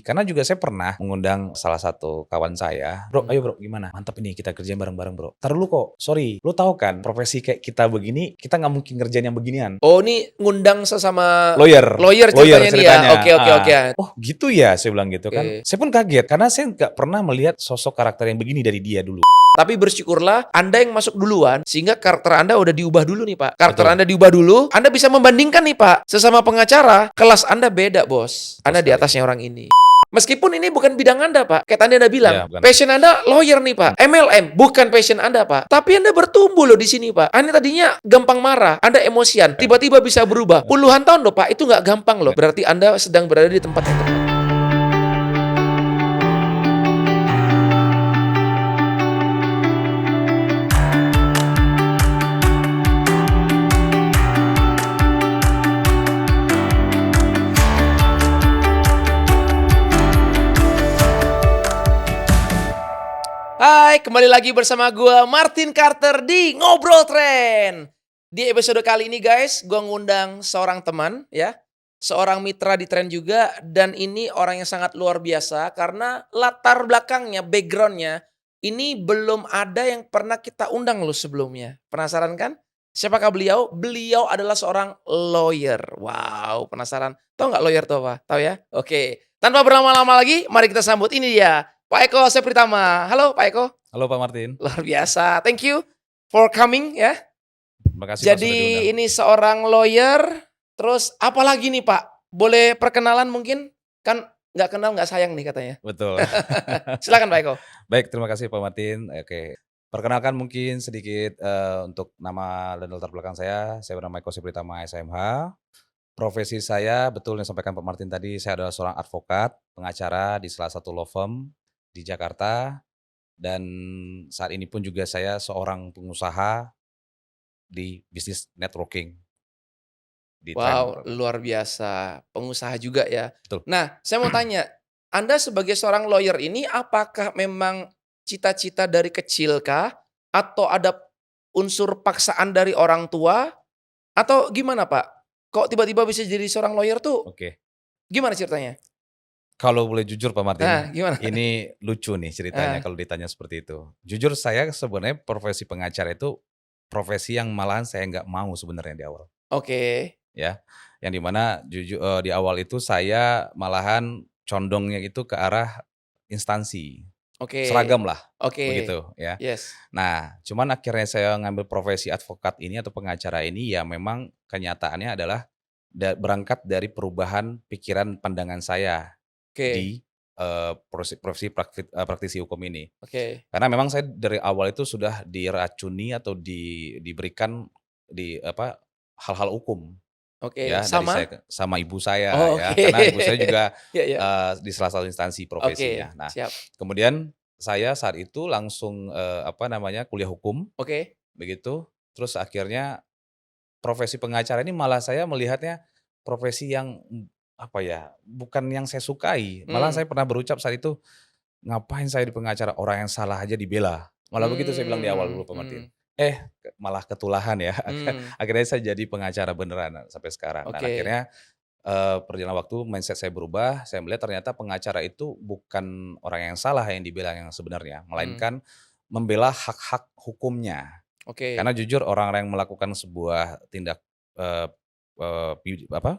Karena juga saya pernah mengundang salah satu kawan saya, "Bro, Hmm. ayo bro, gimana? Mantap ini kita kerjain bareng-bareng bro." "Ntar dulu kok, sorry, lu tahu kan profesi kayak kita begini, kita nggak mungkin ngerjain yang beginian." Oh, ini ngundang sesama Lawyer, lawyer lawyer ceritanya nih ya? ceritanya. Oke oke oke. "Oh gitu ya?" Saya bilang gitu kan. Oke. Saya pun kaget karena saya nggak pernah melihat sosok karakter yang begini dari dia dulu. Tapi bersyukurlah Anda yang masuk duluan, sehingga karakter Anda udah diubah dulu nih Pak. Karakter Betul. Anda diubah dulu, Anda bisa membandingkan nih Pak. Sesama pengacara, kelas Anda beda bos. Anda di sekali. atasnya orang ini. Meskipun ini bukan bidang Anda Pak. Kayak tadi Anda bilang, Iya, bukan. passion Anda lawyer nih Pak. MLM, bukan passion Anda Pak. Tapi Anda bertumbuh loh di sini Pak. Anda tadinya gampang marah, Anda emosian, tiba-tiba bisa berubah. Puluhan tahun loh Pak, itu nggak gampang loh. Berarti Anda sedang berada di tempat yang tepat. Hai, kembali lagi bersama gua Martin Carter di Ngobrol Tren. Di episode kali ini guys, gua ngundang seorang teman ya, seorang mitra di Tren juga, dan ini orang yang sangat luar biasa karena latar belakangnya, backgroundnya ini belum ada yang pernah kita undang loh sebelumnya. Penasaran kan? Siapakah beliau? Beliau adalah seorang lawyer. Wow, penasaran? Tahu nggak lawyer itu apa? Tahu ya? Oke. Tanpa berlama-lama lagi, mari kita sambut ini dia. Pak Eko Sepritama. Halo Pak Eko. Halo Pak Martin, Luar biasa. Thank you for coming ya. terima kasih Pak sudah Jadi diundang. ini seorang lawyer. Terus apa lagi nih Pak? Boleh perkenalan mungkin? Kan nggak kenal nggak sayang nih katanya. Betul. Silakan Pak Eko. Baik, terima kasih Pak Martin. Oke, perkenalkan mungkin sedikit untuk nama dan latar belakang saya bernama Eko Sepritama SMH. Profesi saya betul yang disampaikan Pak Martin tadi, saya adalah seorang advokat, pengacara di salah satu law firm di Jakarta, dan saat ini pun juga saya seorang pengusaha di bisnis networking di Trend. Wow, luar biasa. Pengusaha juga ya. Betul. Nah, saya mau tanya, Anda sebagai seorang lawyer ini apakah memang cita-cita dari kecil kah? Atau ada unsur paksaan dari orang tua? Atau gimana Pak? Kok tiba-tiba bisa jadi seorang lawyer tuh Oke, gimana ceritanya? kalau boleh jujur Pak Nah, Martin, gimana? ini lucu nih ceritanya Ah, kalau ditanya seperti itu. Jujur saya sebenarnya profesi pengacara itu profesi yang malahan saya nggak mau sebenarnya di awal, oke. ya. Yang di mana di awal itu saya malahan condongnya itu ke arah instansi, Oke. seragam lah, Oke. begitu ya. Yes. Nah, cuman akhirnya saya ngambil profesi advokat ini atau pengacara ini ya memang kenyataannya adalah berangkat dari perubahan pikiran pandangan saya Oke. di, profesi praktisi hukum ini. Oke. Karena memang saya dari awal itu sudah diracuni atau diberikan hal-hal hukum Oke. ya dari saya Sama? sama ibu saya Oh, ya, oke. karena ibu saya juga, Iya iya. di salah satu instansi profesinya. Oke, Nah, siap. kemudian saya saat itu langsung, kuliah hukum, Oke. begitu. Terus akhirnya profesi pengacara ini malah saya melihatnya profesi yang, bukan yang saya sukai. Malah Hmm. saya pernah berucap saat itu, "Ngapain saya di pengacara, orang yang salah aja dibela." Malah begitu saya bilang di awal dulu, Pak Martin. Hmm. Malah ketulahan ya, Hmm. akhirnya saya jadi pengacara beneran sampai sekarang. Dan Oke. akhirnya, perjalanan waktu mindset saya berubah, saya melihat ternyata pengacara itu bukan orang yang salah yang dibela yang sebenarnya, Hmm. melainkan membela hak-hak hukumnya. Oke. Karena jujur orang yang melakukan sebuah tindak, eee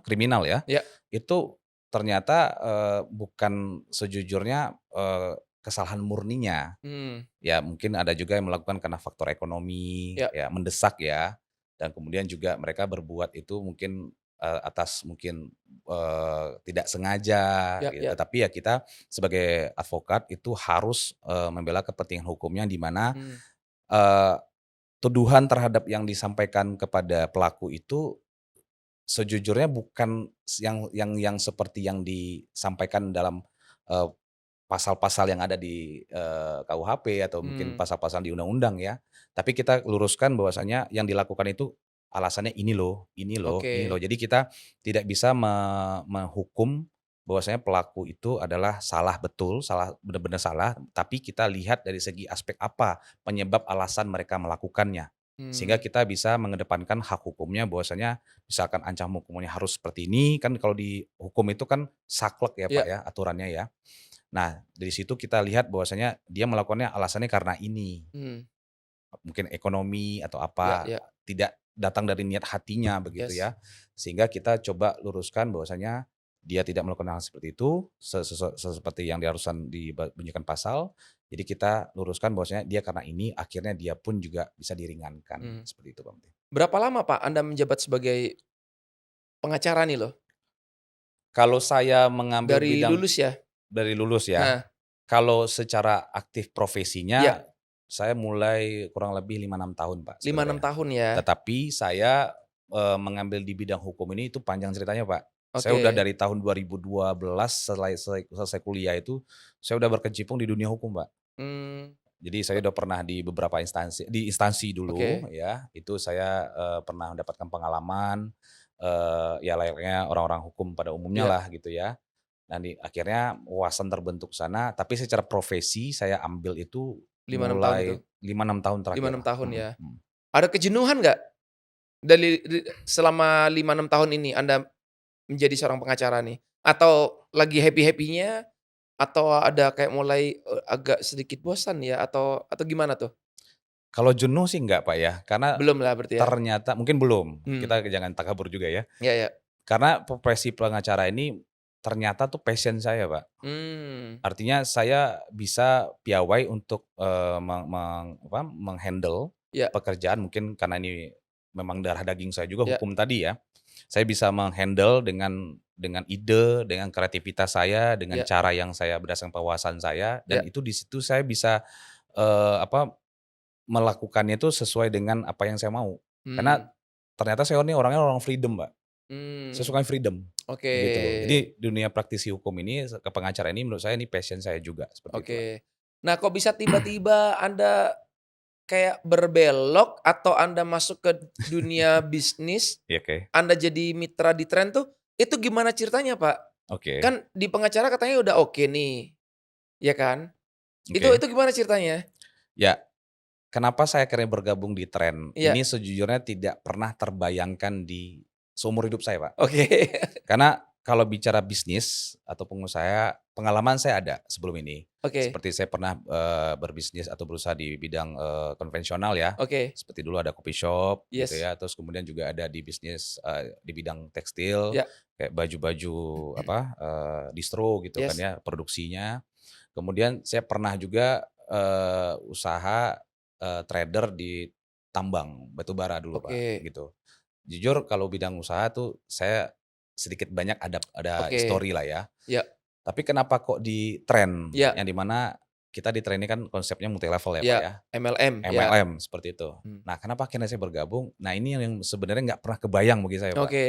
kriminal ya, Ya. itu ternyata, bukan sejujurnya, kesalahan murninya. Hmm. Ya mungkin ada juga yang melakukan karena faktor ekonomi, Ya. ya mendesak ya, dan kemudian juga mereka berbuat itu mungkin, atas mungkin, tidak sengaja Ya gitu. ya. Tapi ya kita sebagai advokat itu harus, membela kepentingan hukumnya di mana, Hmm. eee, tuduhan terhadap yang disampaikan kepada pelaku itu sejujurnya bukan yang seperti yang disampaikan dalam, eee, pasal-pasal yang ada di, KUHP atau mungkin Hmm. pasal-pasal di undang-undang ya. Tapi kita luruskan bahwasanya yang dilakukan itu alasannya ini loh ini loh ini loh. Oke. Jadi kita tidak bisa menghukum bahwasanya pelaku itu adalah salah betul, salah benar-benar salah, tapi kita lihat dari segi aspek apa penyebab alasan mereka melakukannya. Sehingga Mmm, kita bisa mengedepankan hak hukumnya bahwasanya misalkan ancaman hukumannya harus seperti ini, kan kalau di hukum itu kan saklek ya Pak iya, ya aturannya ya. Nah dari situ kita lihat bahwasanya dia melakukannya alasannya karena ini, mmm, mungkin ekonomi atau iya apa, iya, tidak datang dari niat hatinya begitu yes, ya. Sehingga kita coba luruskan bahwasanya dia tidak melakukan hal seperti itu, seperti yang diharuskan bunyikan pasal. Jadi kita luruskan bahwasanya dia karena ini akhirnya dia pun juga bisa diringankan, mmm. seperti itu Bang. Berapa lama Pak Anda menjabat sebagai pengacara nih loh? Kalau saya mengambil Dari bidang lulus ya? dari lulus ya, Heeh, kalau secara aktif iya, profesinya, saya mulai kurang lebih 5 6 tahun Pak 5 6 sebenarnya. tahun ya? Tetapi saya, mengambil di bidang hukum ini itu panjang ceritanya Pak. Saya udah Oke, dari tahun 2012 selesai kuliah itu, saya udah berkecimpung di dunia hukum Pak. mmm, Jadi saya udah pernah di beberapa instansi dulu oke, ya, itu saya, pernah mendapatkan pengalaman, ya layaknya orang-orang hukum pada umumnya iya, lah gitu ya. Dan akhirnya wawasan terbentuk sana, tapi secara profesi saya ambil itu 5 6 tahun itu? mulai 5 6 tahun 5 terakhir. 6 tahun Mhm ya? mhm. Ada kejenuhan nggak selama 5 6 tahun ini Anda menjadi seorang pengacara nih? Atau lagi happy-happy-nya, atau ada kayak mulai, agak sedikit bosan ya, atau gimana tuh? Kalau jenuh sih enggak, Pak, ya, karena Belum lah berarti ya? ternyata mungkin belum, Hmm, kita jangan takabur juga ya. iya iya. Karena profesi pengacara ini ternyata tuh passion saya, Pak. Mmm, Artinya saya bisa piawai untuk, meng-handle iya pekerjaan mungkin karena ini memang darah daging saya juga iya hukum tadi ya. Saya bisa meng-handle dengan ide, dengan kreativitas saya, dengan iya cara yang saya berdasarkan wawasan saya dan iya, itu di situ saya bisa, eee, apa, melakukannya itu sesuai dengan apa yang saya mau. Karena mmm, ternyata saya ini orangnya orang freedom, Mbak. Saya mmm, suka freedom, oke begitu loh. Jadi dunia praktisi hukum ini, ke pengacara ini menurut saya ini passion saya juga, seperti itu, Pak. oke. Nah, kok bisa tiba-tiba Anda kayak berbelok atau Anda masuk ke dunia bisnis, Iya, oke. Anda jadi mitra di tren tuh, itu gimana ceritanya, Pak? Oke Kan di pengacara katanya udah oke nih, ya kan? Itu oke. gimana ceritanya? Ya, kenapa saya akhirnya bergabung di tren, Iya, ini sejujurnya tidak pernah terbayangkan di seumur hidup saya, Pak. oke. Karena kalau bicara bisnis atau pengusaha, pengalaman saya ada sebelum ini. Oke Seperti saya pernah, berbisnis atau berusaha di bidang, konvensional ya, oke, seperti dulu ada coffee shop gitu yes, ya, terus kemudian juga ada di bisnis, di bidang tekstil, ya, kayak baju-baju apa, distro gitu kan yes, ya, produksinya. Kemudian saya pernah juga, usaha, trader di tambang batubara dulu, Pak, oke gitu. Jujur kalau bidang usaha tuh saya sedikit banyak ada oke, histori lah ya. ya Tapi kenapa kok di tren, ya yang di mana kita di tren ini kan konsepnya multi level ya, Pak, ya, ya, MLM, ya, MLM seperti itu. mmm, Nah, kenapa akhirnya saya bergabung, nah ini yang sebenarnya nggak pernah kebayang bagi saya, Pak. oke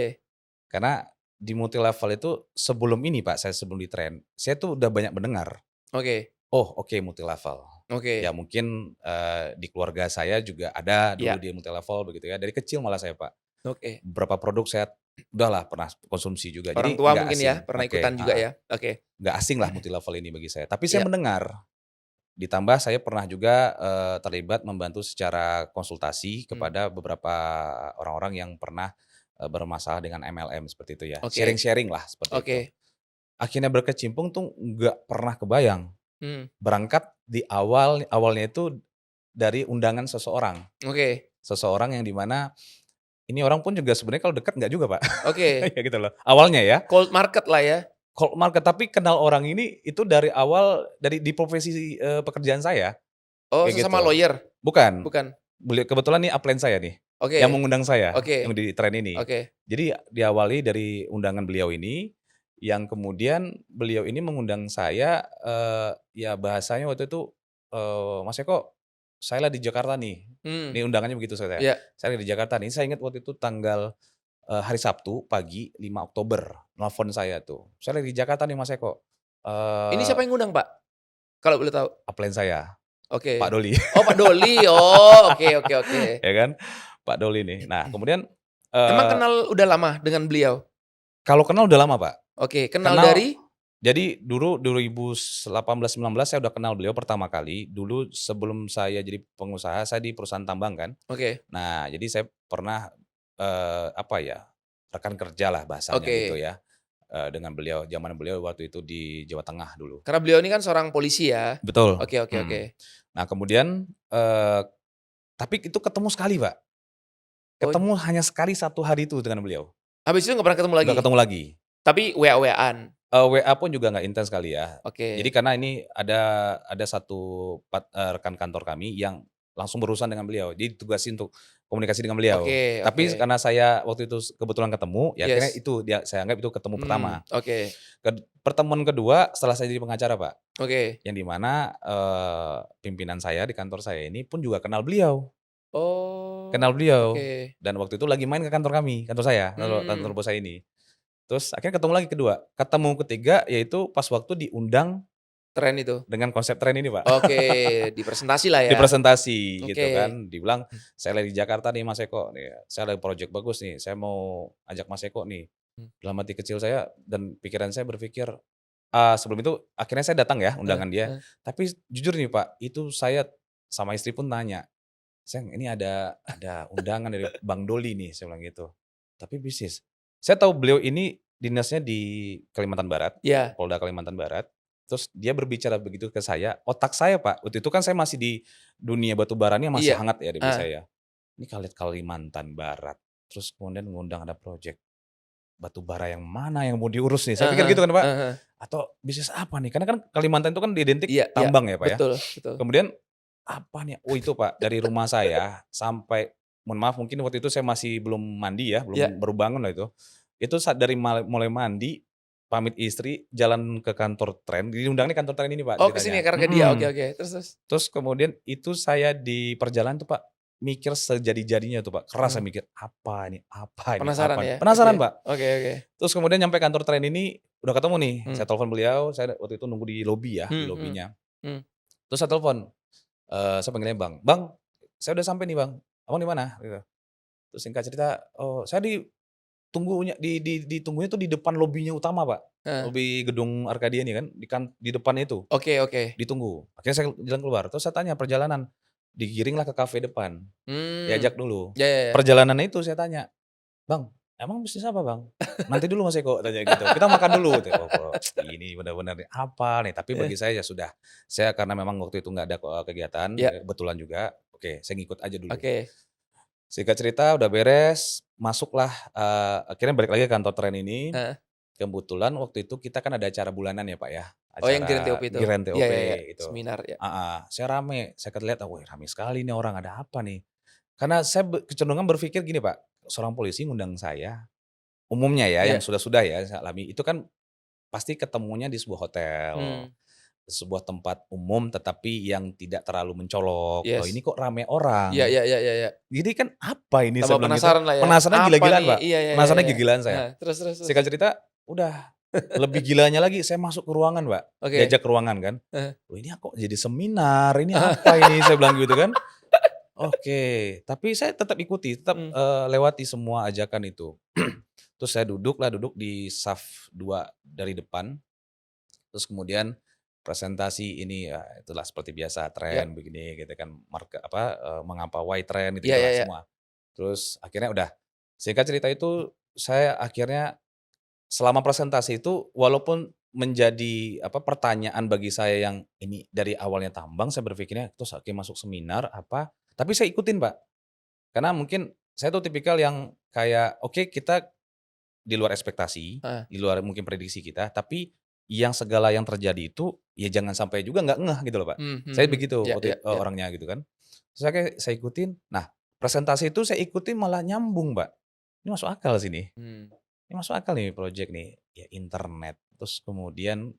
Karena di multi level itu sebelum ini, Pak, saya sebelum di tren, saya tuh udah banyak mendengar, oke "Oh, oke multi level." Ya oke, mungkin, di keluarga saya juga ada dulu iya, di multi level begitu ya, dari kecil malah saya, Pak. oke. Beberapa produk saya udahlah pernah konsumsi juga, Orang jadi tua nggak mungkin ya, asing. pernah Oke, ikutan juga heeh, ya? Oke, nggak asing lah multi level ini bagi saya. Tapi saya iya, mendengar, ditambah saya pernah juga, terlibat membantu secara konsultasi mmm, kepada beberapa orang-orang yang pernah, bermasalah dengan MLM seperti itu ya, oke sharing-sharing lah seperti itu. oke, Akhirnya berkecimpung tuh nggak pernah kebayang, mmm, berangkat awalnya itu dari undangan seseorang. oke Seseorang yang di mana ini orang pun juga sebenarnya kalau dekat nggak juga, Pak. oke, Kayak gitu loh, awalnya ya. cold market lah ya? Cold market, tapi kenal orang ini itu dari awal di profesi, pekerjaan saya, Oh, kayak sesama gitu. lawyer? Bukan, Bukan? kebetulan nih upline saya nih, yang Oke mengundang saya, oke yang di tren ini. oke Jadi diawali dari undangan beliau ini, yang kemudian beliau ini mengundang saya, ya bahasanya waktu itu, "Mas Eko, saya lagi di Jakarta nih." mmm, Ini undangannya begitu iya, "Saya lagi di Jakarta nih." Saya ingat waktu itu tanggal hari Sabtu pagi 5 Oktober, nelfon saya tuh, "Saya lagi di Jakarta nih Mas Eko." ini Eee, siapa yang ngundang, Pak? Kalau boleh tahu? upline saya, Pak Oke. Doli, Oh, Pak Doli, oh, oke oke oke. ya kan, Pak Doli nih. Nah kemudian, Emang eee, kenal udah lama dengan beliau? kalau kenal udah lama Pak, Oke, kenal kenal dari? Jadi dulu 2018-19 saya udah kenal beliau pertama kali. Dulu sebelum saya jadi pengusaha, saya di perusahaan tambang kan. Oke Nah, jadi saya pernah, apa ya, rekan kerja lah bahasanya gitu oke. ya, dengan beliau, zaman beliau waktu itu di Jawa Tengah dulu. Karena beliau ini kan seorang polisi ya? Betul, Oke oke oke. mhm. Nah kemudian, tapi itu ketemu sekali Pak, Oh, ketemu hanya sekali 1 hari itu dengan beliau, habis itu nggak pernah ketemu nggak lagi? ketemu lagi. Tapi WA-WA-an? WA pun juga nggak intens kali ya. Jadi Oke karena ini ada satu rekan kantor kami yang langsung berurusan dengan beliau, jadi ditugasin untuk komunikasi dengan beliau. oke oke. Tapi karena saya waktu itu kebetulan ketemu, ya akhirnya Yes. itu saya anggap itu ketemu pertama. Oke Pertemuan kedua setelah saya jadi pengacara, Pak, oke. yang di mana, pimpinan saya di kantor saya ini pun juga kenal Oh, beliau, oke. dan waktu itu lagi main ke kantor kami, kantor saya, kantor Mmm, bos saya ini. Terus akhirnya ketemu lagi kedua, ketemu ketiga yaitu pas waktu diundang Keren itu. dengan konsep tren ini, Pak. Oke, di presentasi lah Di ya? presentasi gitu Oke. kan, dibilang, "Saya lagi di Jakarta nih Mas Eko nih, saya lagi project bagus nih, saya mau ajak Mas Eko nih." Mmm, Dalam hati kecil saya dan pikiran saya berpikir, sebelum itu akhirnya saya datang ya heeh undangan dia, heeh. tapi jujur nih Pak, itu saya sama istri pun nanya, "Sayang ini ada undangan dari Bang Doli nih," saya bilang gitu, "tapi bisnis." Saya tahu beliau ini dinasnya di Kalimantan Barat, Iya Polda Kalimantan Barat, terus dia berbicara begitu ke saya, otak saya Pak, waktu itu kan saya masih di dunia batu baranya masih iya, hangat ya di benak heeh, saya, ini Kalimantan Barat, terus kemudian ngundang ada project batu bara yang mana yang mau diurus nih, saya heeh pikir heeh, gitu kan Pak, heeh heeh. atau bisnis apa nih, karena kan Kalimantan itu kan identik Iya iya, tambang ya Pak ya. betul betul. Kemudian, apa nih, oh itu Pak, dari rumah saya sampai mohon maaf mungkin waktu itu saya masih belum mandi ya, Iya. belum baru bangun lah itu saat dari mulai mandi, pamit istri, jalan ke kantor tren, diundangnya kantor tren ini Pak Oh, ke sini ceritanya, karena ke dia, oke mhm. oke, terus terus? Terus kemudian itu saya di perjalanan tuh Pak, mikir sejadi-jadinya tuh Pak, keras Heeh, saya mikir, "Apa ini apa ini penasaran apa nih?" ya? Penasaran Oke, Pak. oke oke. Terus kemudian nyampe kantor tren ini, udah ketemu nih, Mmm, saya telepon beliau, saya waktu itu nunggu di lobi ya, di mhm mhm, lobinya. mmm, Terus saya telepon, saya panggilnya Bang, "Bang, saya udah sampai nih Bang, Abang di mana?" Gitu. Terus singkat cerita, "Oh saya ditunggunya tuh di depan lobinya utama Pak, heeh, lobi gedung Arkadia nih kan, di depan itu, oke oke. ditunggu." Akhirnya saya jalan keluar, terus saya tanya perjalanan, digiringlah ke kafe depan, Mmm, diajak dulu. ya ya ya. Perjalanannya itu saya tanya, "Bang, emang bisnis apa Bang?" "Nanti dulu Mas Eko," tanya gitu, "kita makan dulu," gitu. Oh kok ini benar-benar nih, apa nih, tapi Eh, bagi saya ya sudah, saya karena memang waktu itu nggak ada kegiatan, iya, kebetulan juga, oke saya ngikut aja dulu. oke. Singkat cerita udah beres, masuklah, akhirnya balik lagi ke kantor tren ini, Heeh. kebetulan waktu itu kita kan ada acara bulanan ya Pak ya, Oh, yang Grand acara TOP itu? Grand Iya TOP iya iya, itu, seminar ya. heeh, saya rame, saya lihat, "Wih rame sekali nih orang, ada apa nih?" Karena saya kecenderungan berpikir gini Pak, seorang polisi ngundang saya, umumnya ya yang Iya, sudah-sudah ya saya alami, itu kan pasti ketemunya di sebuah hotel, mmm, sebuah tempat umum tetapi yang tidak terlalu mencolok, "Loh ini yes. kok rame Iya orang?" iya iya iya iya. Jadi kan, "Apa ini?" Saya Tambah bilang gitu. penasaran lah ya, Penasaran apa gila-gilaan, nih? Pak. Iya iya iya Penasarannya iya. gila-gilaan saya. Heeh, terus terus terus? Singkat cerita, udah, lebih gilanya lagi saya masuk ke ruangan, Pak. Oke, Diajak ke ruangan kan. heeh. "Loh ini kok jadi seminar, ini apa ini?" Saya bilang gitu kan. Oke, tapi saya tetap ikuti, tetap, Mmm, lewati semua ajakan itu. Terus saya duduk di saf 2 dari depan, terus kemudian presentasi ini, ya itulah seperti biasa iya, tren begini gitu kan, mengapa why tren iya iya gitu-gitulah iya. semua. Terus akhirnya udah, singkat cerita itu saya akhirnya selama presentasi itu walaupun menjadi pertanyaan bagi saya yang ini dari awalnya tambang saya berpikirnya terus akhirnya masuk seminar apa, tapi saya ikutin Pak. Karena mungkin saya tuh tipikal yang kayak oke kita di luar ekspektasi, Heeh, di luar mungkin prediksi kita, tapi yang segala yang terjadi itu ya jangan sampai juga nggak ngeh gitu loh Pak. mhm Saya mhm. begitu Iya iya iya. orangnya gitu kan. Terus akhirnya saya ikutin, nah presentasi itu saya ikutin malah nyambung Mbak, ini masuk akal sih nih, Mmm, ini masuk akal nih project nih, ya internet, terus kemudian,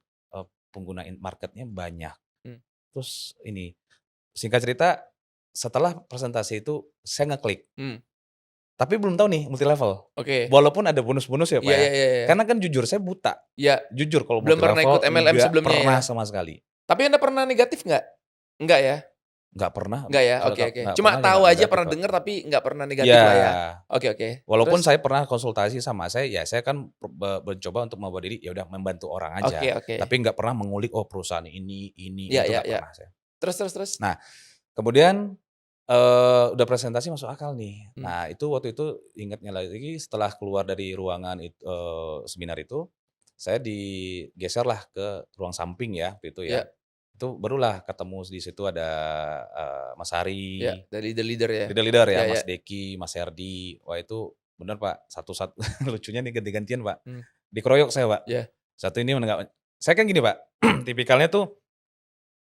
pengguna marketnya banyak, mmm, terus ini, singkat cerita setelah presentasi itu saya ngeklik, mmm, tapi belum tahu nih multi level, oke. walaupun ada bonus-bonus ya Pak Iya ya, iya iya iya. karena kan jujur saya buta, Iya, jujur kalau belum multi pernah ikut level MLM enggak sebelumnya ya? pernah sama sekali. Tapi Anda pernah negatif nggak? Enggak ya? nggak pernah, Enggak ya? kalau Oke oke. nggak Cuma pernah aja tahu nggak aja, negatif, pernah Pak. dengar tapi nggak pernah negatif Iya, lah ya? Oke oke. walaupun Terus? saya pernah konsultasi sama saya kan mencoba untuk membuat diri, ya udah membantu orang aja, Oke oke. tapi nggak pernah mengulik, oh perusahaan ini, Iya itu iya nggak iya. pernah saya. Terus terus terus? Nah, kemudian, udah presentasi masuk akal nih. Mmm, Nah, itu waktu itu ingatnya lagi setelah keluar dari ruangan seminar itu, saya digeserlah ke ruang samping ya, waktu itu ya. iya Itu barulah ketemu di situ ada, Mas iya, Hari, dari leader-leader ya? leader-leader ya, Iya iya. Mas Deki, Mas Herdi. Wah itu bener Pak, satu-satu lucunya nih ganti-gantian Pak. Mmm, Dikeroyok saya Pak. iya Satu ini saya kan gini Pak, tipikalnya tuh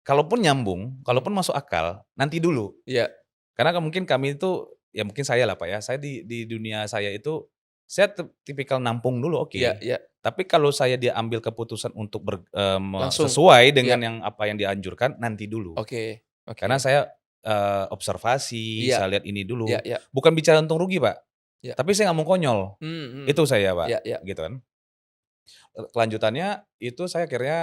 kalaupun nyambung, mmm, kalaupun masuk akal, nanti dulu. iya Karena mungkin kami itu, ya mungkin saya lah Pak ya, saya di dunia saya itu, saya tipikal nampung dulu iya oke. iya. Tapi kalau saya dia ambil keputusan untuk Langsung? sesuai Iya. dengan yang apa yang dianjurkan, nanti dulu. Oke Karena oke. saya, observasi, Iya saya lihat ini iya dulu. iya Bukan bicara untung rugi Pak, iya. tapi saya nggak mau konyol, Mhm. itu saya Pak, Iya iya. gitu kan. Kelanjutannya itu saya akhirnya,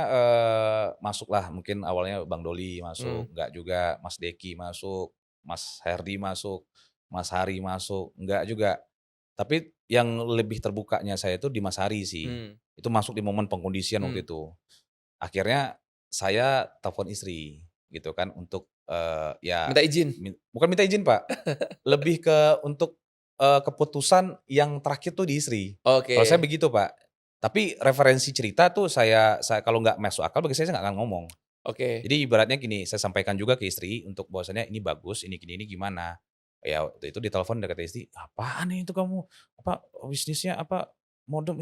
masuklah mungkin awalnya Bang Doli Mmm, masuk, enggak juga, Mas Deki masuk, Mas Herdi masuk, Mas Hari masuk, enggak juga. Tapi yang lebih terbukanya saya itu di Mas Hari sih, mmm, itu masuk di momen pengkondisian mmm. waktu itu. Akhirnya saya telepon istri gitu kan untuk, ya Minta izin? bukan minta izin Pak, lebih ke untuk, keputusan yang terakhir tuh di istri. Kalau saya Oke begitu, Pak. Tapi referensi cerita tuh saya kalau nggak masuk akal bagi saya nggak akan ngomong. oke. Jadi ibaratnya gini, saya sampaikan juga ke istri untuk bahwasannya ini bagus, ini gini, ini gimana. Ya waktu itu ditelepon dari kata istri, "Apaan nih itu kamu? Apa bisnisnya apa modem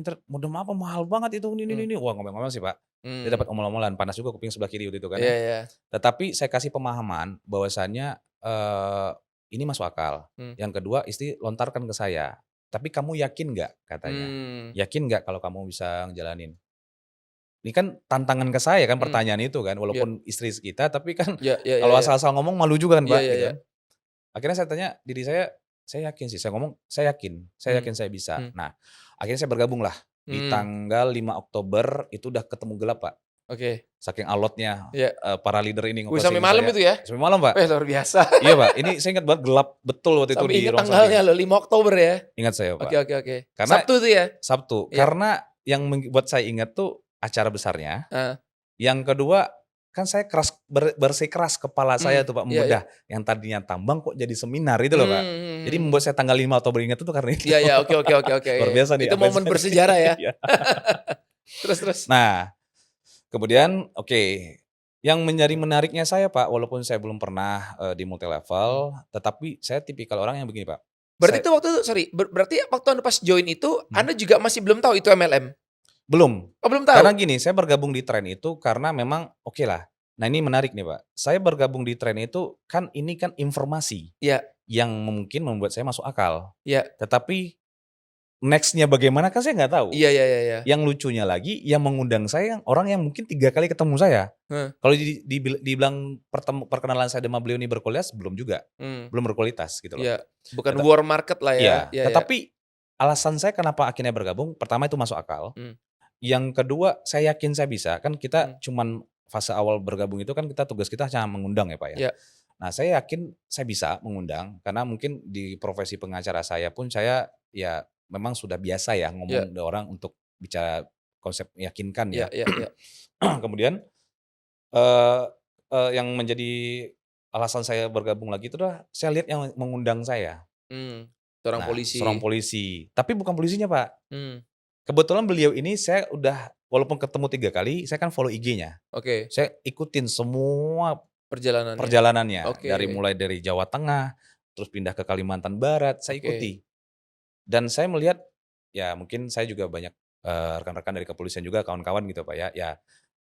apa mahal banget itu Mmm, ini." Wah ngomel-ngomel sih, Pak. Dia dapat mmm. omel-omelan, panas juga kuping sebelah kiri waktu itu kan Iya ya. iya. Tetapi saya kasih pemahaman bahwasannya, ini masuk akal. Mmm, Yang kedua istri lontarkan ke saya, "Tapi kamu yakin nggak?" Katanya. mmm, "Yakin nggak kalau kamu bisa ngejalanin?" Ini kan tantangan ke saya kan mmm. pertanyaan itu kan, Iya walaupun istri kita, tapi kan iya iya iya kalau iya. asal-asal ngomong malu juga kan, Iya Pak, iya gitu iya. kan. Akhirnya saya tanya diri saya yakin sih, saya ngomong, saya Mmm, yakin saya bisa." mmm, Nah, akhirnya saya bergabunglah di mmm. tanggal 5 Oktober itu udah ketemu gelap, Pak. Oke. Saking alotnya, Iya. para leader ini Wih, sampai nge-posting malam saya. itu ya? Sampai malam, Pak. Weh, luar biasa. Iya, Pak, ini saya ingat banget gelap betul waktu itu Sampai di inget ruang samping. tanggalnya loh, 5 Oktober ya? Ingat saya, Oke Pak. oke oke. Karena Sabtu itu ya? Sabtu, Iya. karena yang membuat saya ingat tuh acara besarnya, Heeh. yang kedua kan saya keras bersikeras kepala saya tuh, Pak, Iya iya. membedah, yang tadinya tambang kok jadi seminar itu loh, Pak. Mhm Jadi mhm membuat mhm. saya tanggal 5 Oktober ingat itu karena itu. Iya iya, oke oke oke oke. Luar biasa nih Itu apa yang momen saya bersejarah ya? iya. Terus terus? Nah, kemudian oke, yang menjadi menariknya saya, Pak, walaupun saya belum pernah, di multi Mmm. level, tetapi saya tipikal orang yang begini, Pak, Berarti saya itu waktu itu sorry, berarti waktu Anda pas join itu, mhm, Anda juga masih belum tahu itu MLM? belum. Oh, belum Karena tahu? gini, saya bergabung di tren itu karena memang oke lah. Nah ini menarik nih, Pak, saya bergabung di tren itu kan ini kan informasi Iya yang mungkin membuat saya masuk akal. iya. Tetapi next-nya bagaimana kan saya nggak tahu. Iya iya iya iya. Yang lucunya lagi yang mengundang saya orang yang mungkin 3 kali ketemu saya. Heeh. Kalau dibilang perkenalan saya sama beliau ini berkualitas, belum juga. Mmm. Belum berkualitas gitu loh. Iya. Bukan Teta war market lah ya? iya, Iya iya. tetapi alasan saya kenapa akhirnya bergabung, pertama itu masuk akal, Mmm yang kedua saya yakin saya bisa. Kan kita mmm. cuman fase awal bergabung itu kan tugas kita hanya mengundang ya, Pak, ya. Iya Nah, saya yakin saya bisa mengundang karena mungkin di profesi pengacara saya pun saya ya memang sudah biasa ya iya ngomong ke orang untuk bicara konsep meyakinkan iya ya. iya iya. Kemudian, eee yang menjadi alasan saya bergabung lagi itu adalah saya lihat yang mengundang saya. Mmm. Seorang Nah, seorang polisi. polisi, tapi bukan polisinya, Pak. Mmm. Kebetulan beliau ini saya udah walaupun ketemu 3 kali, saya kan follow IG-nya. Oke. Saya ikutin semua Perjalanannya. perjalanannya, Oke mulai dari Jawa Tengah, terus pindah ke Kalimantan Barat, saya oke. ikuti. Dan saya melihat, ya mungkin saya juga banyak, rekan-rekan dari kepolisian juga, kawan-kawan gitu Pak ya, ya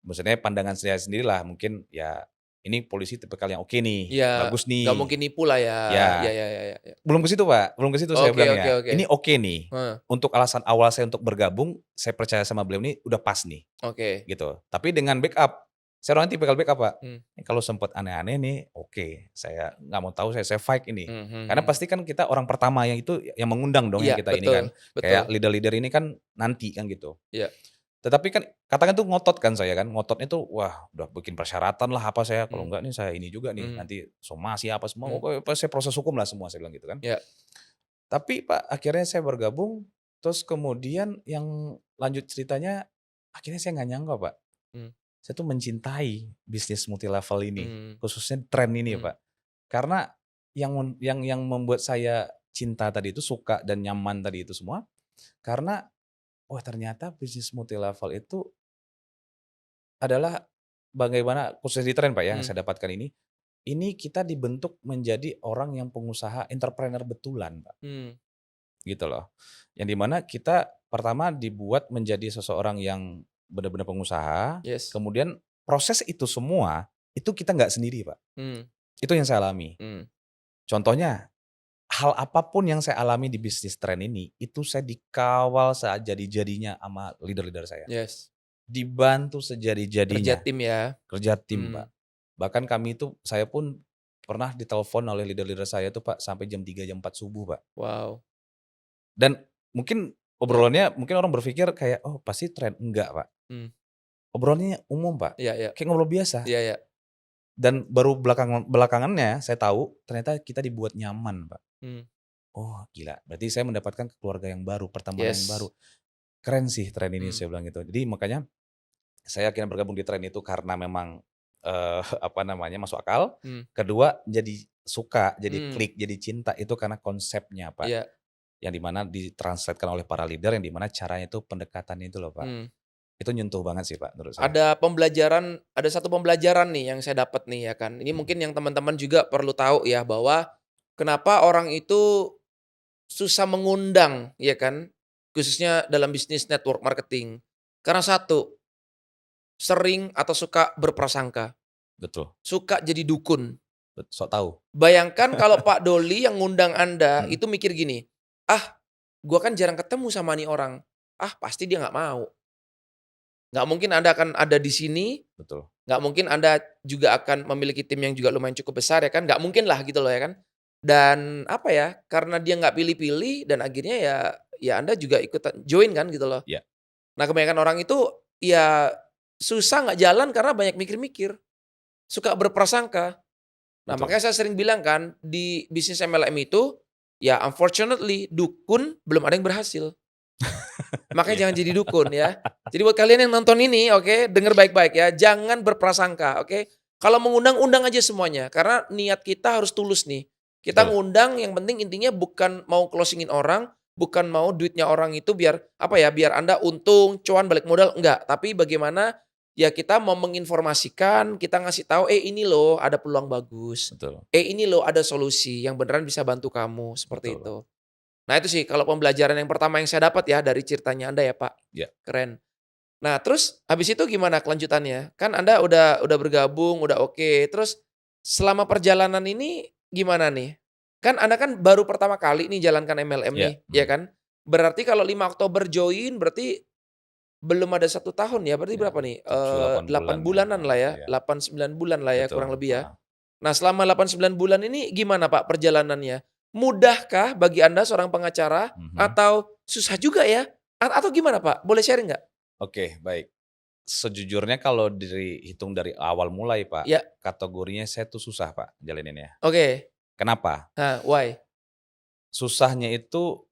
maksudnya pandangan saya sendirilah mungkin ya, ini polisi tipikal yang oke nih, Iya, bagus nggak nih. mungkin nipu lah ya. Iya Ya, iya iya iya iya. belum ke situ Pak, belum ke situ saya Oke oke bilangnya. oke. Ini oke nih, Heeh, untuk alasan awal saya untuk bergabung, saya percaya sama beliau ini udah pas nih. oke. Gitu. Tapi dengan backup, saya orangnya tipikal backup, Pak. Mmm. Ini kalau sempet aneh-aneh nih, oke, saya nggak mau tahu, saya fight ini. Mhm Karena mhm. pasti kan kita orang pertama yang itu yang mengundang dong yang Iya, kita ini betul kan. betul. Kayak leader-leader ini kan nanti kan gitu. Iya. Tetapi kan katakan tuh ngotot kan saya kan, ngototnya tuh wah udah bikin persyaratan lah apa saya, kalau Mmm, enggak nih saya ini juga nih, mmm, nanti somasi apa semua, mmm, pokoknya saya proses hukum lah semua saya bilang gitu kan. ya, Tapi Pak, akhirnya saya bergabung, terus kemudian yang lanjut ceritanya, akhirnya saya nggak nyangka Pak, mmm, saya tuh mencintai bisnis multi level ini, mmm, khususnya tren ini mmm, Pak. Karena yang membuat saya cinta tadi itu, suka dan nyaman tadi itu semua, karena, wah ternyata bisnis multi level itu adalah bagaimana khususnya di tren Pak ya, yang mmm, saya dapatkan ini kita dibentuk menjadi orang yang pengusaha entrepreneur betulan Pak. mmm, Gitu loh. Yang di mana kita pertama dibuat menjadi seseorang yang benar-benar pengusaha, yes, kemudian proses itu semua, itu kita nggak sendiri, Pak. mmm, Itu yang saya alami. mmm, Contohnya, hal apapun yang saya alami di bisnis tren ini, itu saya dikawal sejadi-jadinya sama leader-leader saya. yes, Dibantu kerja sejadi-jadinya, tim ya, kerja tim, mmm, Pak. Bahkan kami itu, saya pun pernah ditelepon oleh leader-leader saya itu, Pak, sampai jam 3 jam 4 subuh, Pak. wow, Dan mungkin ya, obrolannya mungkin orang berpikir kayak, "Oh pasti tren." Enggak, Pak. mmm, Obrolannya umum, Pak. iya iya, Kayak ngobrol biasa. iya iya, Dan baru belakangannya saya tahu ternyata kita dibuat nyaman, Pak. mmm, Oh gila, berarti saya mendapatkan keluarga yang baru, pertemanan yang baru. yes, Keren sih tren ini, mmm, saya bilang gitu. Jadi makanya saya akhirnya bergabung di tren itu karena memang, apa namanya, masuk akal. mmm, Kedua jadi suka, jadi mmm, klik, jadi cinta itu karena konsepnya, Pak. iya, Yang di mana ditranslatekan oleh para leader, yang di mana caranya itu pendekatannya itu loh, Pak. mmm. Itu nyentuh banget sih, Pak, menurut saya. Ada satu pembelajaran nih yang saya dapat nih ya kan. Ini Mhm. mungkin yang teman-teman juga perlu tahu ya bahwa kenapa orang itu susah mengundang ya kan, khususnya dalam bisnis network marketing. Karena satu, sering atau suka berprasangka, Betul, suka jadi dukun. sok tahu. Bayangkan kalau Pak Doli yang ngundang Anda Mhm, itu mikir gini, "Ah, gua kan jarang ketemu sama nih orang. Ah, pasti dia nggak mau. Nggak mungkin Anda akan ada di sini. betul, Nggak mungkin Anda juga akan memiliki tim yang juga lumayan cukup besar ya kan, nggak mungkin lah gitu loh ya kan. Dan apa ya, karena dia nggak pilih-pilih dan akhirnya ya Anda juga ikutan join kan gitu loh. iya, Nah kebanyakan orang itu ya susah nggak jalan karena banyak mikir-mikir, suka berprasangka. Nah betul. makanya saya sering bilang kan, di bisnis MLM itu, ya unfortunately dukun belum ada yang berhasil. Iya, Makanya jangan jadi dukun ya. Jadi buat kalian yang nonton ini, oke, denger baik-baik ya, jangan berprasangka, oke. Kalau mengundang, undang aja semuanya, karena niat kita harus tulus nih. Kita betul, ngundang yang penting intinya bukan mau closing-in orang, bukan mau duitnya orang itu biar, apa ya, biar Anda untung, cuan, balik modal, enggak. Tapi bagaimana, ya kita mau menginformasikan, kita ngasih tahu, "Eh ini loh ada peluang bagus. betul, Eh ini loh ada solusi yang beneran bisa bantu kamu," seperti betul. itu. Nah itu sih kalau pembelajaran yang pertama yang saya dapat ya dari ceritanya Anda ya Pak, Iya, keren. Nah terus habis itu gimana kelanjutannya? Kan Anda udah bergabung, udah oke, terus selama perjalanan ini gimana nih? Kan Anda kan baru pertama kali nih jalankan MLM iya, nih, ya mhm, kan? Berarti kalau 5 Oktober join berarti belum ada 1 tahun ya, berarti iya, berapa nih? 7, 8 8 bulan ya, bulanan lah ya, iya, 8, 9 bulan lah ya kurang betul, lebih ya. heeh. Nah, selama 8, 9 bulan ini gimana Pak perjalanannya? Mudahkah bagi Anda seorang pengacara Mhm. atau susah juga ya? Atau gimana Pak? Boleh sharing nggak? Oke, baik. Sejujurnya kalau dihitung dari awal mulai, Pak, Ya, kategorinya saya tuh susah, Pak, jalaninnya. oke. Kenapa? Nah, why? Susahnya itu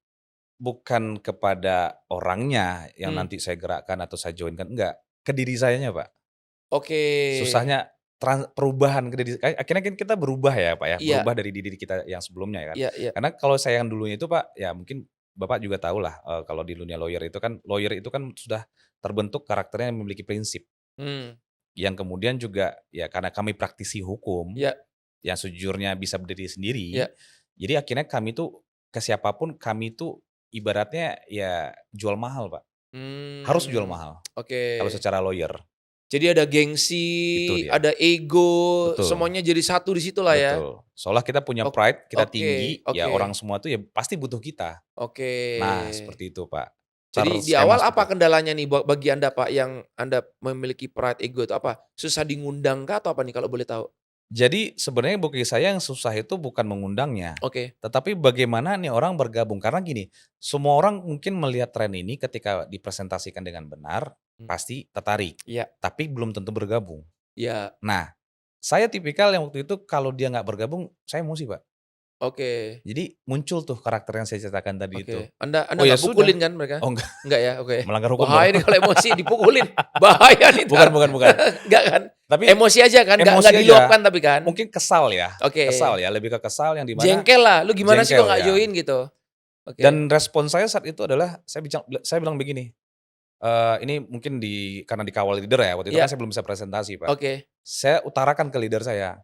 bukan kepada orangnya yang Hmm, nanti saya gerakkan atau saya join-kan, enggak, ke diri sayanya, Pak. oke. Susahnya perubahan ke diri akhirnya kan kita berubah ya, Pak, ya, Iya, berubah dari diri kita yang sebelumnya ya kan. iya iya. Karena kalau saya yang dulunya itu, Pak, ya mungkin Bapak juga tahulah, kalau di dunia lawyer itu kan sudah terbentuk karakternya yang memiliki prinsip, Hmm, yang kemudian juga ya karena kami praktisi hukum, iya yang sejujurnya bisa berdiri sendiri, iya. jadi akhirnya kami tuh ke siapapun kami tuh ibaratnya ya jual mahal, Pak. Harus jual Mmm, mahal oke. kalau secara lawyer, Jadi ada gengsi, itu dia. ada ego, Betul. semuanya jadi satu di situlah ya? Betul, seolah kita punya Ok pride, kita oke tinggi, ya oke orang semua tuh ya pasti butuh kita. oke. Nah, seperti itu, Pak. Jadi di Saya awal masuk apa tuh. kendalanya nih bagi Anda, Pak, yang Anda memiliki pride ego itu apa? Susah diundang kah atau apa nih kalau boleh tahu? Jadi sebenarnya bagi saya yang susah itu bukan mengundangnya, Oke. tetapi bagaimana nih orang bergabung. Karena gini, semua orang mungkin melihat tren ini ketika dipresentasikan dengan benar, Mmm, pasti tertarik, iya tapi belum tentu bergabung. iya, Nah, saya tipikal yang waktu itu kalau dia nggak bergabung, saya emosi, Pak. oke Jadi muncul tuh karakter yang saya ceritakan tadi itu. oke. Anda Oh ya nggak pukulin sudah, kan mereka? oh enggak, Enggak ya? Oke. melanggar hukum dong. Bahaya nih kalau emosi dipukulin, bahaya nih Bukan entar. bukan bukan. Enggak kan? Tapi Emosi aja kan? emosi Nggak aja, diluapkan tapi kan? mungkin Oke. kesal ya, lebih ke kesal yang di mana Jengkel lah, "Lu gimana sih kok jengkel nggak ya. join?" Gitu. Oke Dan respon saya saat itu adalah saya bilang begini, ini mungkin karena dikawal leader ya, waktu itu kan iya, saya belum bisa presentasi, Pak. oke Saya utarakan ke leader saya,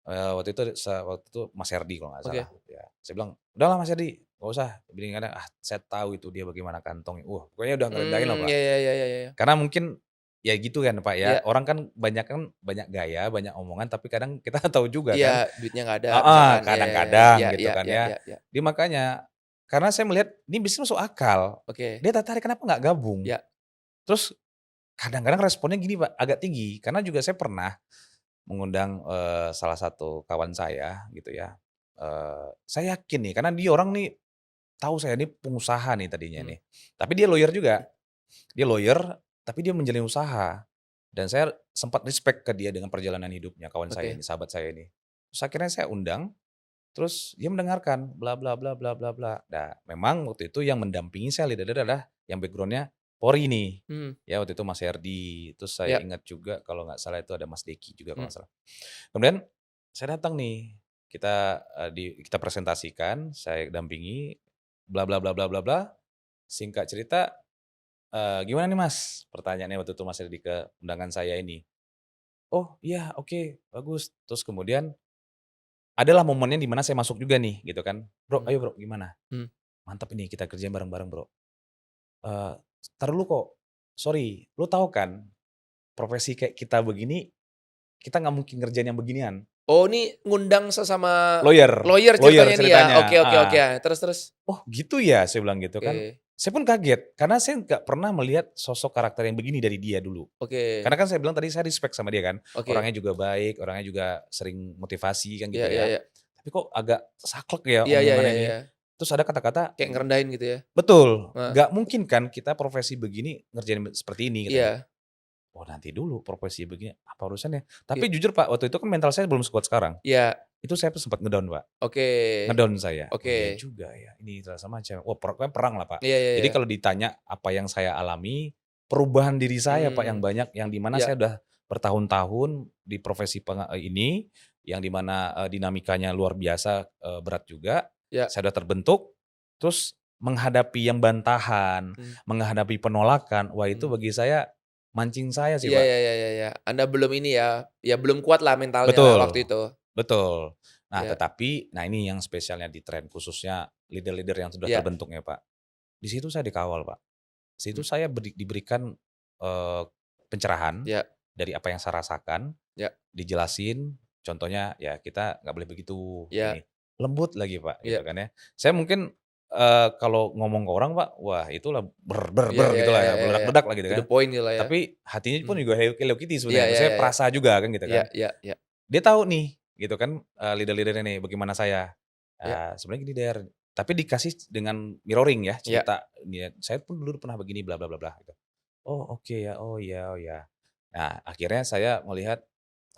waktu itu Mas Herdi kalau nggak salah, oke. ya. Saya bilang, "Udahlah Mas Herdi, nggak usah begini-begini, saya tahu itu dia bagaimana kantongnya." Pokoknya udah ngerendahin lah, Pak. Ya ya ya ya ya. Karena mungkin ya gitu kan, Pak, ya, Iya orang kan banyak gaya, banyak omongan, tapi kadang kita tahu juga iya, kan duitnya nggak ada heeh, misalkan. Ya ya ya kadang-kadang ya gitu ya kan ya ya. ya ya. Makanya, karena saya melihat ini bisnis masuk akal, Oke. dia tertarik kenapa nggak gabung? Ya. Terus kadang-kadang responnya gini, Pak, agak tinggi, karena juga saya pernah mengundang, salah satu kawan saya gitu ya, saya yakin nih karena dia orang nih tahu saya ini pengusaha nih tadinya Mmm, nih, tapi dia lawyer juga. Dia lawyer, tapi dia menjalin usaha. Dan saya sempat respect ke dia dengan perjalanan hidupnya, kawan saya oke. ini, sahabat saya ini. Terus akhirnya saya undang, terus dia mendengarkan, bla bla bla bla bla bla. Nah, memang waktu itu yang mendampingi saya leader adalah yang background-nya Polri nih. Mmm, Ya waktu itu Mas Herdi, terus saya ya, ingat juga kalau nggak salah itu ada Mas Deki juga kalau mmm, nggak salah. Kemudian saya datang nih, kita presentasikan, saya dampingi, bla bla bla bla bla bla. Singkat cerita gimana nih Mas? Pertanyaannya waktu itu Mas Redi ke undangan saya ini. "Oh iya, oke, bagus." Terus kemudian adalah momennya di mana saya masuk juga nih gitu kan, "Bro, mmm, ayo Bro, gimana? mmm. Mantap ini kita kerjain bareng-bareng Bro. Eee, Entar dulu kok, sorry, lu tahu kan profesi kayak kita begini, kita nggak mungkin ngerjain yang beginian." Oh ini ngundang sesama Lawyer lawyer lawyer ceritanya nih ya? ceritanya, Oke oke oke, heeh. ya, terus terus? "Oh gitu ya?" Saya bilang gitu kan. Oke Saya pun kaget, karena saya nggak pernah melihat sosok karakter yang begini dari dia dulu. oke Karena kan saya bilang tadi saya respect sama dia kan, oke. orangnya juga baik, orangnya juga sering motivasi kan Iya gitu iya ya. iya. Tapi kok agak saklek ya Iya iya iya omongannya ini. iya. Terus ada kata-kata Kayak ngerendahin gitu ya? betul, Heeh, nggak mungkin kan kita profesi begini ngerjain seperti ini katanya. iya, Oh nanti dulu profesi begini apa urusannya? iya Tapi jujur Pak, waktu itu kan mental saya belum sekuat sekarang. iya, Itu saya tuh sempat ngedown Pak, oke ngedown saya. Oh oke. iya juga ya, ini terasa macam. Wah pokoknya perang lah Pak. Iya iya Jadi iya. kalau ditanya apa yang saya alami, perubahan diri saya Pak yang Mmm, banyak, yang di mana iya saya udah bertahun-tahun di profesi ini, yang di mana, dinamikanya luar biasa, berat juga, iya, saya udah terbentuk, terus menghadapi yang bantahan, mmm menghadapi penolakan, wah itu mmm. bagi saya, mancing saya sih Iya Pak. iya iya iya iya. Anda belum ini ya, ya belum kuat lah mentalnya lah waktu Betul. itu. Betul. Nah, Iya tetapi nah ini yang spesialnya di tren, khususnya leader-leader yang sudah iya, terbentuk ya, Pak. Di situ saya dikawal, Pak. Di situ mmm, saya diberikan, eee, pencerahan iya dari apa yang saya rasakan, iya dijelasin, contohnya, "Ya kita nggak boleh begitu, iya ini." Lembut lagi, Pak, gitu iya kan ya. Saya mungkin, kalau ngomong ke orang, Pak, wah itulah iya iya iya gitulah ya, iya iya iya. meledak-ledak lah gitu To kan. the point gitu lah ya. Tapi hatinya pun Mmm, juga Hello Kitty iya sebenarnya, iya saya iya iya. perasa juga kan gitu Iya kan. iya iya Dia tahu nih, gitu kan, leader-leader ini bagaimana saya, iya "Sebenarnya gini Der," tapi dikasih dengan mirroring ya, iya. cerita, dia, "Saya pun dulu pernah begini bla bla bla bla," gitu. "Oh oke ya, oh iya oh ya." Nah akhirnya saya melihat,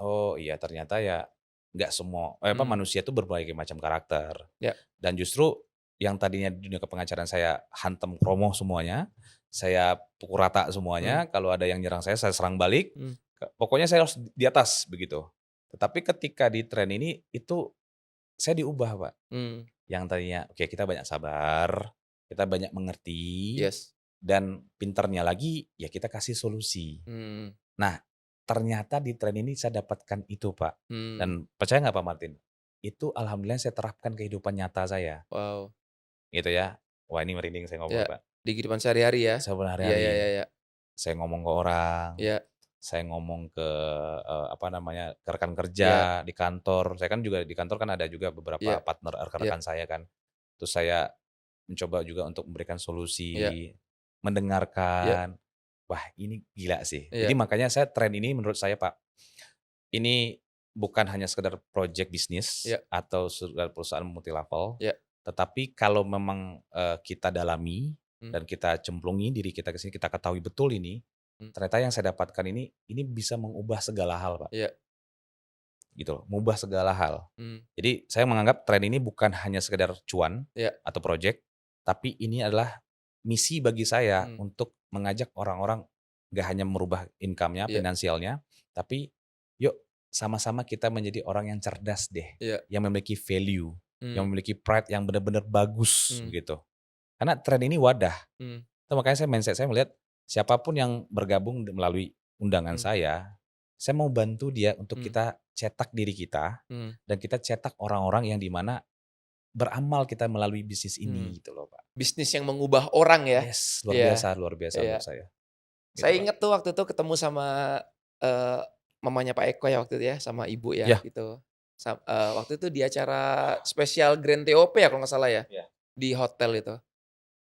oh iya ternyata ya nggak semua Mmm, manusia itu berbagai macam karakter. iya Dan justru yang tadinya di dunia kepengacaran saya hantam kromo semuanya, saya pukul rata mmm semuanya, kalau ada yang nyerang saya serang balik, mmm pokoknya saya harus di atas begitu. Tetapi ketika di tren ini, itu saya diubah, Pak. mmm, Yang tadinya, oke kita banyak sabar, kita banyak mengerti, yes. dan pinternya lagi, ya kita kasih solusi. Mmm Nah, ternyata di tren ini saya dapatkan itu, Pak. mmm, Dan percaya nggak Pak Martin, itu alhamdulillah saya terapkan kehidupan nyata saya, wow. gitu ya. Wah ini merinding saya Iya, ngobrol, Pak. di kehidupan sehari-hari ya. Iya iya iya Sehari-hari, iya. saya ngomong ke orang, Iya saya ngomong ke, apa namanya, ke rekan iya kerja di kantor. Saya kan juga di kantor kan ada juga beberapa iya partner iya rekan-rekan saya kan. Terus saya mencoba juga untuk memberikan iya solusi, iya mendengarkan. Wah, ini gila sih. Jadi iya. makanya saya tren ini menurut saya, Pak, ini bukan hanya sekedar project bisnis Ya, atau sekedar perusahaan multi level, ya, tetapi kalau memang, kita dalami hmm, dan kita cemplungi diri kita ke sini, kita ketahui betul ini, hmm, ternyata yang saya dapatkan ini bisa mengubah segala hal, Pak, ya, gitu loh, mengubah segala hal. hmm, Jadi saya menganggap tren ini bukan hanya sekedar cuan ya, atau project, tapi ini adalah misi bagi saya hmm, untuk mengajak orang-orang nggak hanya merubah income-nya, ya, finansialnya, tapi yuk sama-sama kita menjadi orang yang cerdas deh, ya, yang memiliki value, hmm, yang memiliki pride yang benar-benar bagus hmm, begitu. Karena tren ini wadah. hmm, Itu makanya mindset saya melihat siapapun yang bergabung melalui undangan hmm, saya mau bantu dia untuk hmm, kita cetak diri kita hmm, dan kita cetak orang-orang yang di mana beramal kita melalui bisnis hmm. ini gitu loh, Pak. Bisnis yang mengubah orang ya. Yes, Iya, luar biasa menurut iya. saya, gitu, Saya Pak. inget tuh waktu itu ketemu sama, mamanya Pak Eko ya waktu itu ya, sama ibu ya Iya, gitu. Waktu itu di acara spesial Grand TOP ya kalau nggak salah ya, iya. di hotel itu.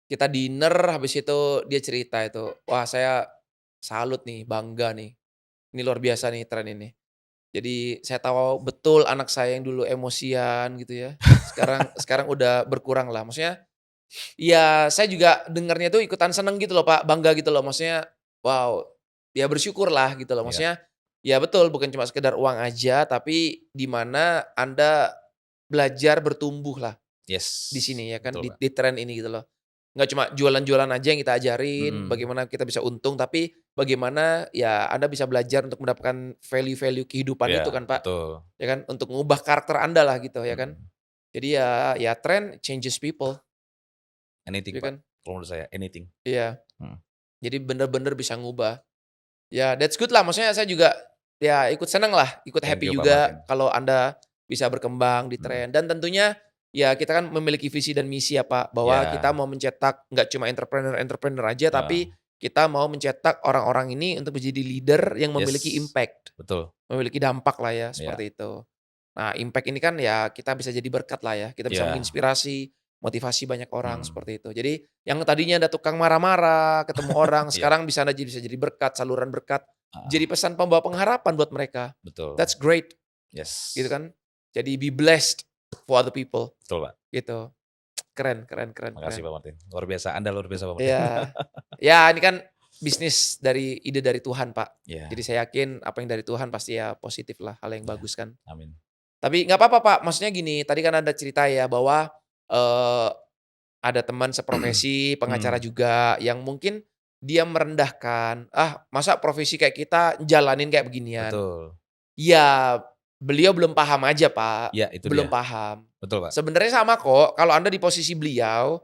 Kita dinner habis itu dia cerita itu, "Wah saya salut nih, bangga nih. Ini luar biasa nih tren ini." Jadi saya tahu betul anak saya yang dulu emosian gitu ya, sekarang sekarang udah berkurang lah. Maksudnya, ya saya juga dengernya tuh ikutan seneng gitu loh Pak, bangga gitu loh. Maksudnya, wow, ya bersyukur lah gitu loh. Iya, Maksudnya, ya betul bukan cuma sekedar uang aja, tapi di mana Anda belajar bertumbuh lah di yes, sini ya kan, betul, di Pak. tren ini gitu loh. Nggak cuma jualan-jualan aja yang kita ajarin, Mhm, bagaimana kita bisa untung, tapi bagaimana ya Anda bisa belajar untuk mendapatkan value-value kehidupan iya, itu kan Pak, betul, ya kan, untuk mengubah karakter Anda lah gitu ya kan. mhm. Jadi ya tren changes people, Anything, ya Pak, kan. kalau menurut saya, anything. Iya, Mhm, jadi bener-bener bisa ngubah. Ya that's good lah, maksudnya saya juga ya ikut seneng lah, ikut thank happy you, Pak juga Martin. kalau Anda bisa berkembang di Mhm, tren dan tentunya ya kita kan memiliki visi dan misi ya Pak, bahwa kita iya, mau mencetak nggak cuma entrepreneur-entrepreneur aja, heeh, tapi kita mau mencetak orang-orang ini untuk menjadi leader yang memiliki yes, impact, betul, memiliki dampak lah ya, iya, seperti itu. Nah impact ini kan ya kita bisa jadi berkat lah ya, kita bisa iya, menginspirasi, motivasi banyak orang mhm, seperti itu. Jadi yang tadinya ada tukang marah-marah, ketemu orang, iya, sekarang bisa jadi berkat, saluran berkat, heeh, jadi pesan pembawa pengharapan buat mereka. betul, That's great, gitu yes, kan. Jadi be blessed for other people, betul, Pak. gitu. Keren keren keren Makasih, keren. Pak Martin. Luar biasa, Anda luar biasa, Pak Martin. Iya. Ya ini kan bisnis dari ide dari Tuhan, Pak. Jadi Iya, saya yakin apa yang dari Tuhan pasti ya positif lah, hal yang iya, bagus kan. amin. Tapi nggak apa-apa, Pak, maksudnya gini, tadi kan Anda cerita ya bahwa, eee, ada teman seprofesi, pengacara Mhm, juga yang mungkin dia merendahkan, "Ah, masa profesi kayak kita jalanin kayak beginian?" betul. Ya, beliau belum paham aja, Pak, Iya, itu belum dia. paham. Betul, Pak. Sebenarnya sama kok, kalau Anda di posisi beliau,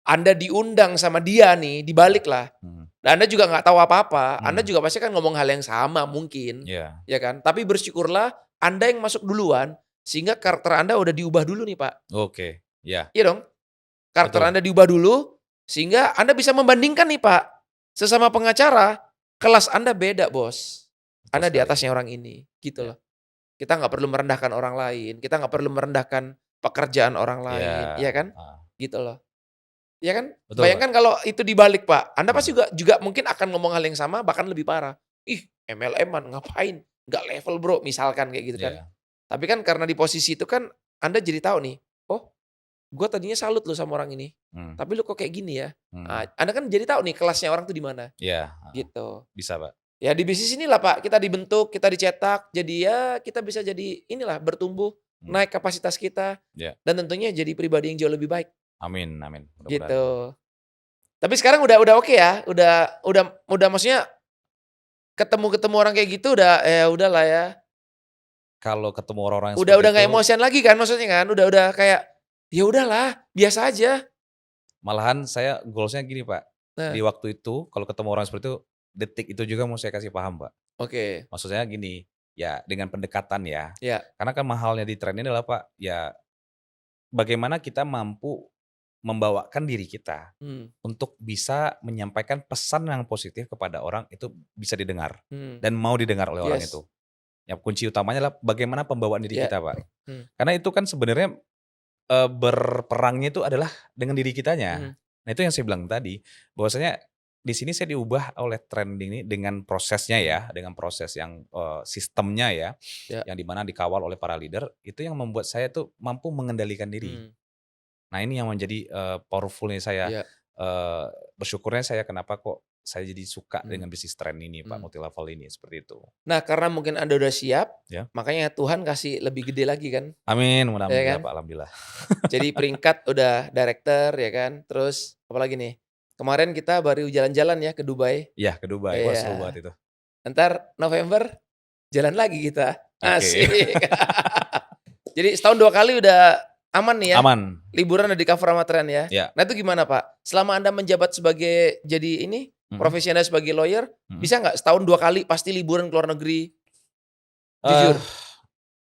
Anda diundang sama dia nih, Mhm, dibaliklah. mhm, Dan Anda juga nggak tahu apa-apa, Anda mhm, juga pasti kan ngomong hal yang sama mungkin, iya, ya kan? Tapi bersyukurlah Anda yang masuk duluan, sehingga karakter Anda udah diubah dulu nih, Pak. oke, iya, Iya dong? Karakter betul, Anda diubah dulu, sehingga Anda bisa membandingkan nih, Pak. Sesama pengacara, kelas Anda beda, Bos. betul Anda di sekali. atasnya orang ini, gitu Iya, loh. Kita nggak perlu merendahkan orang lain, kita nggak perlu merendahkan pekerjaan orang iya, lain, iya kan? heeh, Gitu loh. Iya kan? betul, Pak. Bayangkan kalau itu dibalik, Pak, Anda pasti Mhm, juga mungkin akan ngomong hal yang sama, bahkan lebih parah. "Ih, MLM-an ngapain? Nggak level, Bro," misalkan kayak gitu kan. iya, Tapi kan karena di posisi itu kan Anda jadi tahu nih, "Oh, gua tadinya salut loh sama orang ini, mhm, tapi lu kok kayak gini ya?" mhm, Anda kan jadi tahu nih kelasnya orang tuh di mana, iya, heeh, gitu. bisa, Pak. Ya di bisnis inilah, Pak, kita dibentuk, kita dicetak, jadi ya kita bisa jadi inilah bertumbuh, Mhm, naik kapasitas kita, iya, dan tentunya jadi pribadi yang jauh lebih baik, amin amin, mudah-mudahan. gitu. Tapi sekarang udah oke ya? Udah maksudnya ketemu-ketemu orang kayak gitu udah ya udahlah ya, Kalau ketemu orang-orang yang udah seperti nggak itu, emosian lagi kan maksudnya kan? Udah kayak, ya udahlah, biasa aja. malahan saya goals-nya gini, Pak, Nah, di waktu itu kalau ketemu orang seperti itu, detik itu juga mau saya kasih paham, Pak. oke, Maksud saya gini, ya dengan pendekatan ya, ya, karena kan mahalnya di tren ini adalah, Pak, ya bagaimana kita mampu membawakan diri kita hmm, untuk bisa menyampaikan pesan yang positif kepada orang itu bisa didengar hmm, dan mau didengar oleh orang itu. yes, Ya kunci utamanya adalah bagaimana pembawaan diri ya, kita, Pak. hmm, Karena itu kan sebenarnya, berperangnya itu adalah dengan diri kitanya. mhm, Nah itu yang saya bilang tadi, bahwasanya di sini saya diubah oleh tren ini dengan prosesnya ya, dengan proses yang, sistemnya ya, Ya. yang di mana dikawal oleh para leader, itu yang membuat saya tuh mampu mengendalikan diri. Mmm, Nah ini yang menjadi, powerful-nya saya, iya, bersyukurnya saya kenapa kok saya jadi suka mmm, dengan bisnis tren ini Pak, mmm. multi level ini, seperti itu. Nah, karena mungkin Anda udah siap, Ya. makanya Tuhan kasih lebih gede lagi kan, Amin, ya alhamdulillah kan? Pak, alhamdulillah. Jadi peringkat udah director ya kan, terus apalagi nih, kemarin kita baru jalan-jalan ya ke Dubai. Iya ke Dubai, wah seru Iya, banget itu. entar November jalan lagi kita, Oke. asik. Jadi setahun 2 kali udah aman nih ya, Aman, liburan udah di-cover sama tren ya. ya, Nah itu gimana Pak? Selama Anda menjabat sebagai jadi ini, mhm, profesi Anda sebagai lawyer, mhm. bisa nggak setahun 2 kali pasti liburan ke luar negeri? Eh, Jujur,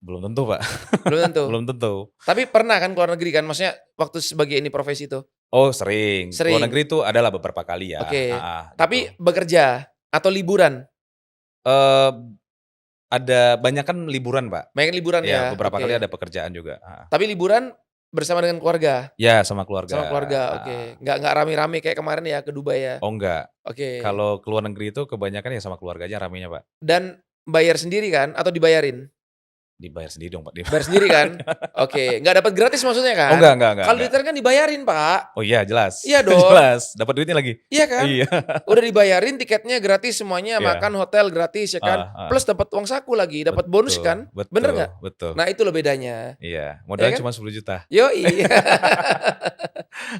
belum tentu Pak, belum tentu. belum tentu. Tapi pernah kan ke luar negeri kan? Maksudnya waktu sebagai ini profesi itu? Oh sering, ke luar Sering? negeri itu adalah beberapa kali ya, Oke. heeh, gitu. Tapi bekerja atau liburan? Eee, ada banyakan liburan Pak, Banyak liburan ya ya? beberapa kali Oke. ada pekerjaan juga, heeh. Tapi liburan bersama dengan keluarga? Ya sama keluarga, Sama keluarga, heeh. oke. Nggak rame-rame kayak kemarin ya ke Dubai ya? Oh enggak, Oke. kalau ke luar negeri itu kebanyakan ya sama keluarga aja ramenya Pak. Dan bayar sendiri kan atau dibayarin? Dibayar sendiri dong Pak, Bayar sendiri kan? Oke, nggak dapat gratis maksudnya oh kan? Kalau di enggak. tren kan dibayarin, Pak. Oh iya jelas, Iya dong, jelas, dapat duitnya lagi. iya kan? Iya, Udah dibayarin tiketnya gratis semuanya, iya, makan, hotel gratis ya kan? heeh heeh. Plus dapat uang saku lagi, dapat bonus Betul kan? Bener betul nggak? betul. Nah, itu loh bedanya, Iya, ya modalnya kan? cuma 10 juta. Yoi.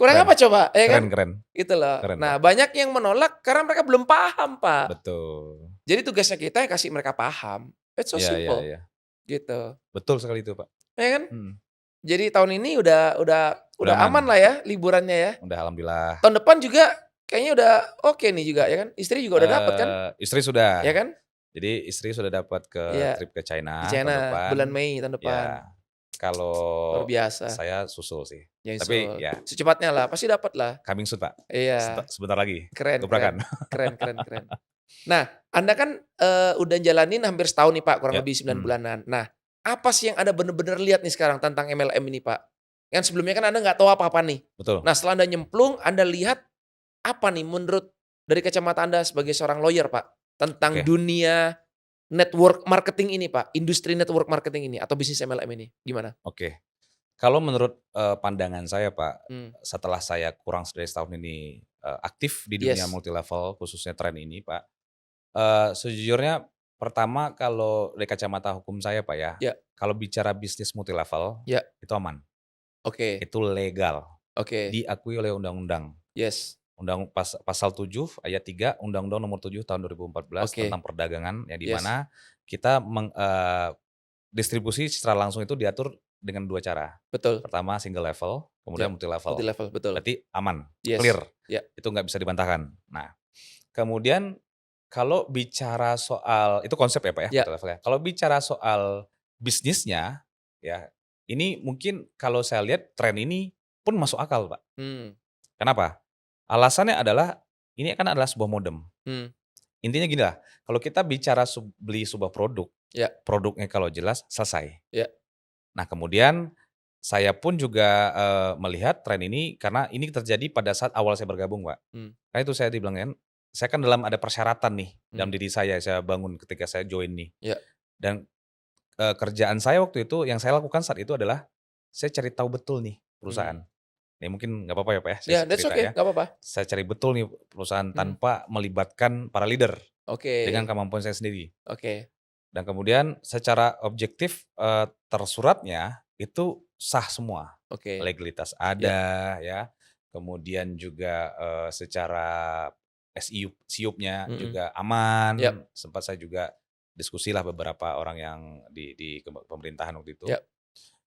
Kurang Keren apa coba, ya kan? keren keren Itu loh. keren Nah, Pak, banyak yang menolak karena mereka belum paham, Pak. betul. Jadi tugasnya kita yang kasih mereka paham. It's so Iya iya simple, iya, gitu. betul sekali itu Pak, Ya kan? mhm, Jadi tahun ini udah udah aman aman, lah ya liburannya ya. udah alhamdulillah. Tahun depan juga kayaknya udah oke nih juga ya kan? Istri juga udah dapet kan? Istri sudah, Ya kan? jadi istri sudah dapat ke Iya, trip ke di China tahun China depan, bulan Mei tahun depan. ya Luar kalau biasa. saya susul sih, tapi Nyusul. ya Secepatnya lah, pasti dapat lah. coming soon Pak, Iya, sebentar lagi, keren keren. gebrakan. Keren keren keren. Nah, Anda kan, udah jalanin hampir setahun nih Pak, kurang Ya, lebih 9 mhm, bulanan. Nah, apa sih yang Anda bener-bener lihat nih sekarang tentang MLM ini Pak? Yang sebelumnya kan Anda nggak tahu apa-apa nih. betul, Nah, setelah Anda nyemplung, Anda lihat apa nih menurut dari kacamata Anda sebagai seorang lawyer Pak, tentang oke dunia network marketing ini Pak, industri network marketing ini atau bisnis MLM ini, gimana? oke. Kalau menurut, pandangan saya Pak, Mmm, setelah saya kurang dari setahun ini, aktif di dunia yes, multi level khususnya tren ini Pak, sejujurnya pertama kalau dari kacamata hukum saya Pak ya, ya kalau bicara bisnis multi level, ya, itu aman, oke itu legal, oke, diakui oleh undang-undang. yes, Pasal 7 ayat 3 Undang-Undang Nomor 7 Tahun 2014 oke, tentang perdagangan, yang di yes, mana kita distribusi secara langsung itu diatur dengan 2 cara. betul, Pertama single level, ya, kemudian multi level. multi level, betul, Berarti aman, yes, clear, ya, itu nggak bisa dibantahkan. Nah, kemudian kalau bicara soal itu konsep ya Pak ya, ya, multi level ya. Kalau bicara soal bisnisnya, ya ini mungkin kalau saya lihat tren ini pun masuk akal Pak. mmm, Kenapa? Alasannya adalah, ini kan adalah sebuah modem. mmm, Intinya gini lah, kalau kita bicara beli sebuah produk, ya produknya kalau jelas, selesai. ya, Nah kemudian, saya pun juga, melihat tren ini karena ini terjadi pada saat awal saya bergabung Pak. mmm, Karena itu saya dibilang kan, saya kan dalam ada persyaratan nih, dalam mmm, diri saya bangun ketika saya join nih. ya, Dan, kerjaan saya waktu itu, yang saya lakukan saat itu adalah, saya cari tahu betul nih mmm, perusahaan. Ini mungkin nggak apa-apa ya Pak ya, saya ya that's cerita okay, ya. nggak apa-apa, Saya cari betul nih perusahaan mhm, tanpa melibatkan para leader, oke dengan kemampuan saya sendiri. oke, Dan kemudian secara objektif, tersuratnya itu sah semua. oke, Legalitas ya, ada ya, kemudian juga, secara SIUP-nya mhm, juga ya, aman, sempat saya juga diskusilah beberapa orang yang di pemerintahan waktu itu. ya,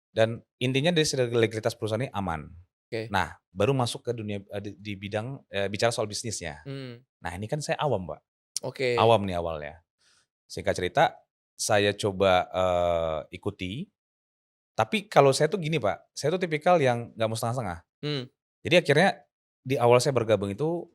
Dan intinya dari segi legalitas perusahaan ini aman. oke, Nah, baru masuk ke dunia, di bidang, bicara soal bisnisnya. mmm, Nah, ini kan saya awam, Mbak, oke, awam nih awalnya. Singkat cerita, saya coba, ikuti, tapi kalau saya tuh gini, Pak, saya tuh tipikal yang nggak mau setengah-setengah. mmm, Jadi akhirnya di awal saya bergabung itu,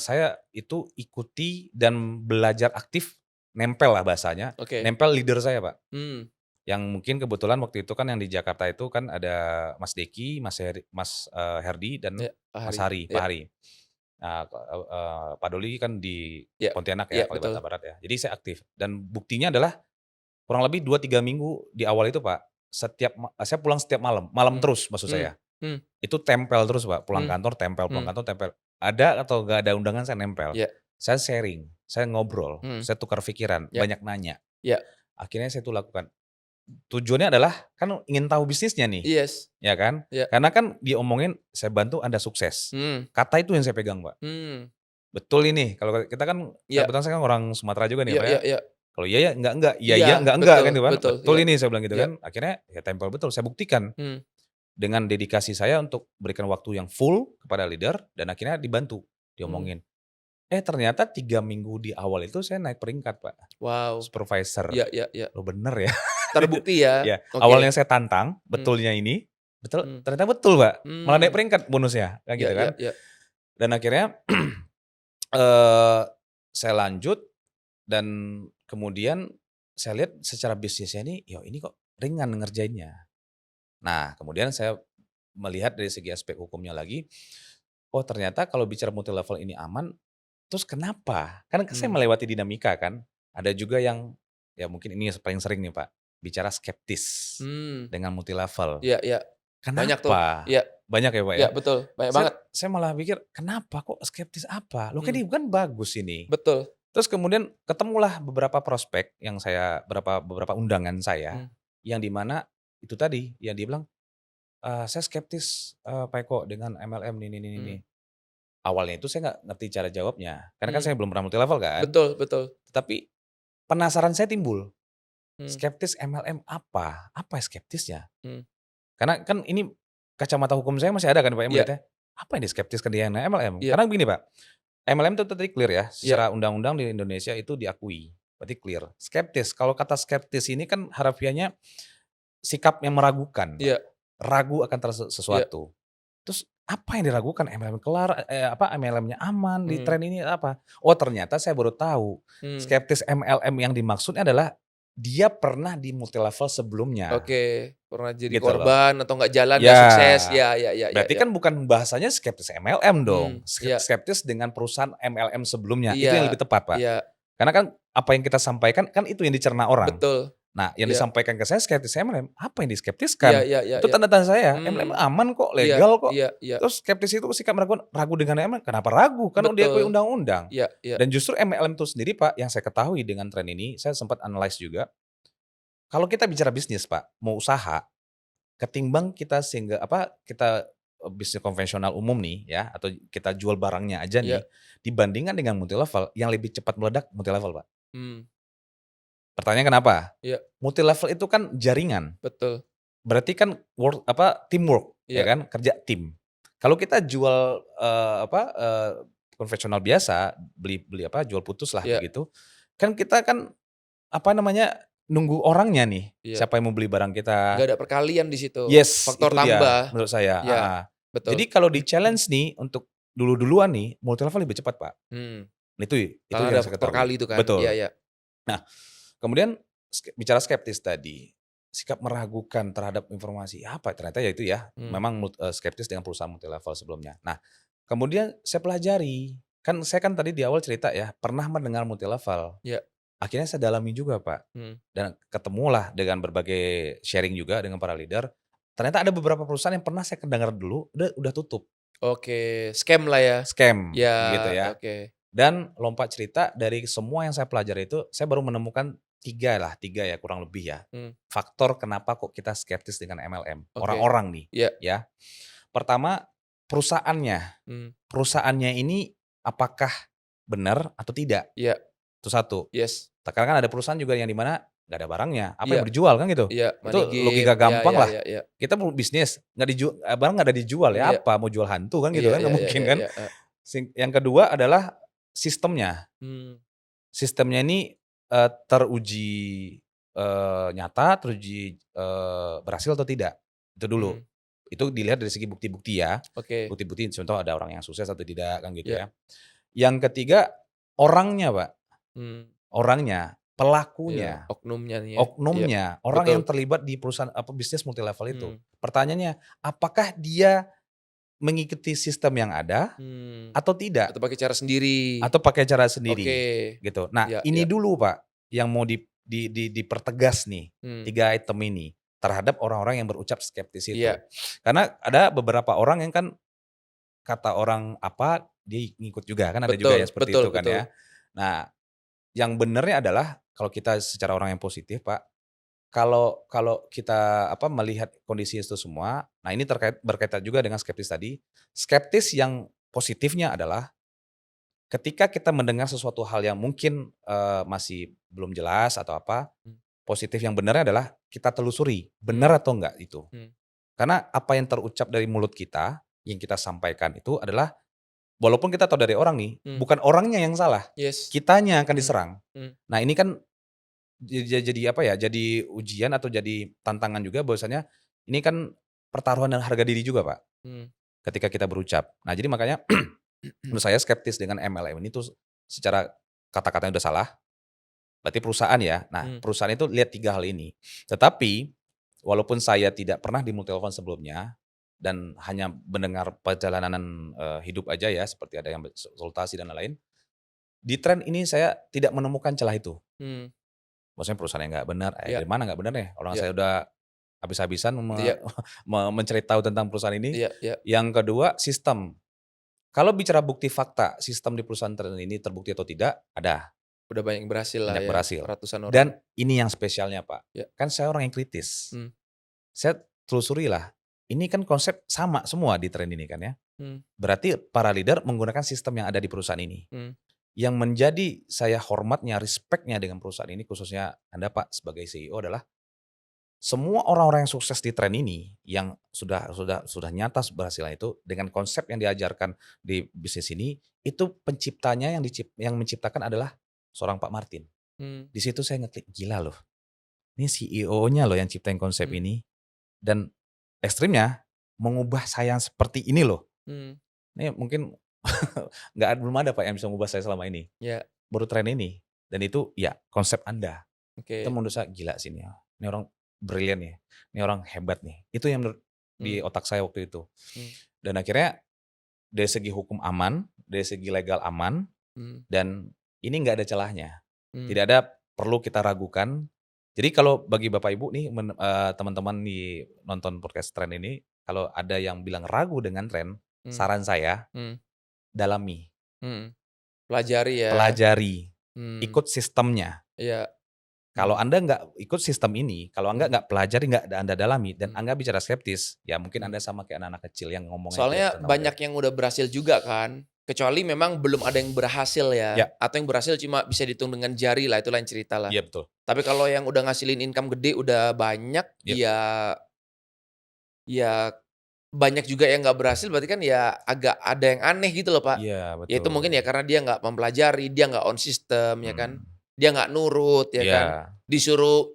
saya itu ikuti dan belajar aktif, nempel lah bahasanya, oke, nempel leader saya, Pak. mmm, Yang mungkin kebetulan waktu itu kan yang di Jakarta itu kan ada Mas Deki, Mas Herdi dan ya, Pak Mas Hari, Hari, Pak ya, Hari. Nah, Pak Doli kan di Iya, Pontianak ya, iya Kalibata betul. Barat ya. Jadi saya aktif dan buktinya adalah kurang lebih 2, 3 minggu di awal itu Pak, saya pulang setiap malam, malam Mmm, terus maksud mmm, saya. mmm, Itu tempel terus Pak, mmm, pulang mmm, kantor tempel. Ada atau nggak ada undangan saya nempel. iya, Saya sharing, saya ngobrol, mhm, saya tukar pikiran, iya, banyak nanya. iya, Akhirnya saya itu lakukan. Tujuannya adalah kan ingin tahu bisnisnya nih, yes, ya kan. iya, Karena kan diomongin, "Saya bantu Anda sukses." mmm, Kata itu yang saya pegang Pak. mmm, Betul ini, kalau kita kan iya, kebetulan saya kan orang Sumatera juga nih iya Pak ya. iya iya, Kalau iya ya, enggak, iya iya, iya, enggak kan betul gitu kan. betul, Betul iya, ini saya bilang gitu iya, kan. Akhirnya ya tempel betul, saya buktikan mmm, dengan dedikasi saya untuk berikan waktu yang full kepada leader dan akhirnya dibantu, mmm, diomongin. Ternyata 3 minggu di awal itu saya naik peringkat Pak, wow, supervisor. iya iya iya, Oh bener ya. terbukti ya, Ya, oke, awalnya saya tantang, mmm, betulnya ini, betul mmm, ternyata betul Pak, malah naik mmm, peringkat bonusnya, kan iya gitu iya kan. iya, Dan akhirnya, eee, saya lanjut dan kemudian saya lihat secara bisnisnya ini, ya ini kok ringan ngerjainnya. Nah, kemudian saya melihat dari segi aspek hukumnya lagi, oh ternyata kalau bicara multi level ini aman, terus kenapa? Kan saya mmm, melewati dinamika kan, ada juga yang, ya mungkin ini yang paling sering nih Pak, bicara skeptis mmm, dengan multi level. iya iya, banyak tuh, Kenapa? iya Banyak ya Pak iya ya? betul, banyak Saya banget, saya malah pikir, kenapa kok skeptis apa? Loh kan mmm, ini kan bagus ini. betul, Terus kemudian ketemulah beberapa prospek yang beberapa undangan saya, mmm, yang di mana itu tadi, yang dia bilang, "Saya skeptis, Pak Eko dengan MLM ini." mmm, Awalnya itu saya nggak ngerti cara jawabnya, karena kan mmm, saya belum pernah multi level kan. betul betul, Tetapi penasaran saya timbul, mmm, skeptis MLM apa? Apa skeptisnya? mmm, Karena kan ini kacamata hukum saya masih ada kan Pak ya iya melihatnya, apa yang diskeptiskan dia MLM? iya Karena begini Pak, MLM itu tadi clear ya, iya secara undang-undang di Indonesia itu diakui, berarti clear. Skeptis, kalau kata skeptis ini kan harafiahnya sikap yang meragukan Pak, iya ragu akan iya, sesuatu. Terus apa yang diragukan? MLM kelar, MLM-nya aman di mmm, tren ini apa? Oh ternyata saya baru tahu, mmm. skeptis MLM yang dimaksudnya adalah dia pernah di multi level sebelumnya, Oke, pernah jadi gitu loh. korban atau nggak jalan, nggak Ya, sukses, ya ya ya ya berarti ya. kan bukan bahasanya skeptis MLM dong, Iya skeptis dengan perusahaan MLM sebelumnya, itu yang iya lebih tepat, Pak. iya, Karena kan apa yang kita sampaikan kan itu yang dicerna orang. betul. Nah, yang Iya disampaikan ke saya skeptis MLM, apa yang iya diskeptiskan? iya iya Itu iya. tanda tanya saya, MLM Mmm, aman kok, iya legal kok. iya iya, Terus skeptis itu sikap meragukan, ragu dengan MLM, kenapa ragu? Kan diakui betul. undang-undang. Iya iya, Dan justru MLM itu sendiri, Pak, yang saya ketahui dengan tren ini, saya sempat analyze juga, kalau kita bicara bisnis, Pak, mau usaha, ketimbang kita kita, bisnis konvensional umum nih ya, atau kita jual barangnya aja iya, nih, dibandingkan dengan multi level, yang lebih cepat meledak multi level, Pak. mmm, Pertanyaannya kenapa? iya, Multi level itu kan jaringan, betul. berarti kan teamwork ya Iya kan, kerja tim. Kalau kita jual, konvensional biasa, beli beli jual putus lah iya begitu, kan kita kan, nunggu orangnya nih, iya, siapa yang mau beli barang nggak kita. ada perkalian di situ, Yes, faktor itu dia tambah. menurut saya, Iya, heeh. betul. Jadi kalau di-challenge nih untuk duluan nih, multi level lebih cepat, Pak. Mmm, Itu karena yang ada saya faktor ketahui. kali itu kan. Iya Betul. iya, Nah, kemudian bicara skeptis tadi, sikap meragukan terhadap informasi, apa ternyata ya itu ya, mmm, memang skeptis dengan perusahaan multi level sebelumnya. Nah, kemudian saya pelajari, kan saya kan tadi di awal cerita ya, pernah mendengar multi level. iya, Akhirnya saya dalami juga, Pak, mmm. dan ketemulah dengan berbagai sharing juga dengan para leader, ternyata ada beberapa perusahaan yang pernah saya dengar dulu, udah tutup, Oke, scam-lah ya. scam, Ya, gitu ya. oke. Dan lompat cerita dari semua yang saya pelajari itu, saya baru menemukan 3 ya kurang lebih ya, Mmm, faktor kenapa kok kita skeptis dengan MLM, oke. orang-orang nih, Iya, ya. Pertama, perusahaannya. mmm, Perusahaannya ini apakah benar atau tidak, iya, itu satu. yes. Karena kan ada perusahaan juga yang di mana nggak ada barangnya, apa Iya yang dijual kan gitu. iya, Itu money game, logika iya gampang iya lah. iya iya. Kita mau bisnis, barang nggak ada dijual, ya Iya apa, mau jual hantu kan gitu iya kan, iya nggak iya mungkin iya kan. iya, heeh. Yang kedua adalah sistemnya. Mmm, Sistemnya ini, teruji, nyata, teruji, berhasil atau tidak, itu dulu. mmm, Itu dilihat dari segi bukti-bukti ya, oke. bukti-bukti contoh ada orang yang sukses atau tidak kan gitu Iya, ya. Yang ketiga, orangnya Pak, mmm, orangnya, iya, pelakunya, oknumnya nih ya. Iya, oknumnya, orang betul. yang terlibat di perusahaan bisnis multi level itu. Mmm, Pertanyaannya, apakah dia mengikuti sistem yang ada Hmm. atau tidak, Atau pakai cara sendiri. atau pakai cara Oke. sendiri, gitu. Nah, Ya, ini ya. dulu Pak, yang mau dipertegas nih, Hmm. 3 item ini, terhadap orang-orang yang berucap skeptis itu. Iya. Karena ada beberapa orang yang kan, kata orang apa, dia ngikut juga, kan ada juga yang Betul, seperti betul, itu kan betul. ya. Nah, yang benernya adalah, kalau kita secara orang yang positif Pak, kalau kalau kita melihat kondisi itu semua, nah ini berkaitan juga dengan skeptis tadi. Skeptis yang positifnya adalah, ketika kita mendengar sesuatu hal yang mungkin, masih belum jelas atau apa, Hmm. positif yang benarnya adalah kita telusuri, Hmm. benar atau enggak itu. Hmm. Karena apa yang terucap dari mulut kita, yang kita sampaikan itu adalah, walaupun kita tahu dari orang nih, Hmm. bukan orangnya yang salah, Yes. kitanya yang akan Hmm. diserang. Hmm. Nah ini kan jadi apa ya, jadi ujian atau jadi tantangan juga bahwasanya ini kan pertaruhan dan harga diri juga Pak, Hmm. ketika kita berucap. Nah jadi makanya menurut saya skeptis dengan MLM ini tuh secara kata-katanya udah salah, berarti perusahaan ya. Nah Hmm. perusahaan itu lihat 3 hal ini. Tetapi walaupun saya tidak pernah di Multilevel sebelumnya dan hanya mendengar perjalanan, hidup aja ya, seperti ada yang konsultasi dan lain-lain, di tren ini saya tidak menemukan celah itu. Hmm. Maksudnya perusahaan yang nggak benar, Iya. dari mana nggak benernya? Orang Iya. saya udah habis-habisan Iya. mencari tahu tentang perusahaan ini. Iya, iya. Yang kedua, sistem. Kalau bicara bukti fakta, sistem di perusahaan tren ini terbukti atau tidak, ada, Udah banyak yang berhasil lah banyak ya, berhasil. ratusan orang. Dan ini yang spesialnya Pak, Ya. kan saya orang yang kritis. Hmm. Saya telusuri lah, ini kan konsep sama semua di tren ini kan ya. Hmm. Berarti para leader menggunakan sistem yang ada di perusahaan ini. Hmm. Yang menjadi saya hormatnya, respect-nya dengan perusahaan ini, khususnya Anda Pak sebagai CEO adalah, semua orang-orang yang sukses di tren ini, yang sudah nyata berhasilnya itu, dengan konsep yang diajarkan di bisnis ini, itu penciptanya yang menciptakan adalah seorang Pak Martin. Hmm. Di situ saya ngeklik, gila loh, ini CEO-nya loh yang ciptain konsep Hmm. ini, dan ekstrimnya mengubah saya yang seperti ini loh. Hmm. Ini mungkin belum ada Pak yang bisa mengubah saya selama ini. Ya. Baru tren ini, dan itu ya konsep Anda. Oke. Itu menurut saya gila sih ini orang brilian nih, ini orang hebat nih. Itu yang di Hmm. otak saya waktu itu. Hmm. Dan akhirnya dari segi hukum aman, dari segi legal aman, Hmm. dan ini nggak ada celahnya. Hmm. Tidak ada perlu kita ragukan. Jadi kalau bagi Bapak Ibu nih, teman-teman di nonton podcast tren ini, kalau ada yang bilang ragu dengan tren, Hmm. saran saya, Hmm. dalami, Hmm. Pelajari ya. pelajari, Hmm. ikut sistemnya. Iya. Kalau Hmm. Anda nggak ikut sistem ini, kalau Anda nggak pelajari, nggak Anda dalami, dan Hmm. Anda bicara skeptis, ya mungkin Hmm. Anda sama kayak anak-anak kecil yang ngomongnya itu Soalnya tentang banyak model. yang udah berhasil juga kan, kecuali memang belum ada yang berhasil ya, Ya. atau yang berhasil cuma bisa dihitung dengan jari lah, itu lain cerita lah. Iya betul. Tapi kalau yang udah ngasilin income gede, udah banyak, Yep. ya banyak juga yang nggak berhasil, berarti kan ya agak ada yang aneh gitu loh Pak. Iya Ya itu mungkin ya betul. karena dia nggak mempelajari, dia nggak on system ya kan, Hmm. dia nggak nurut ya kan, Iya,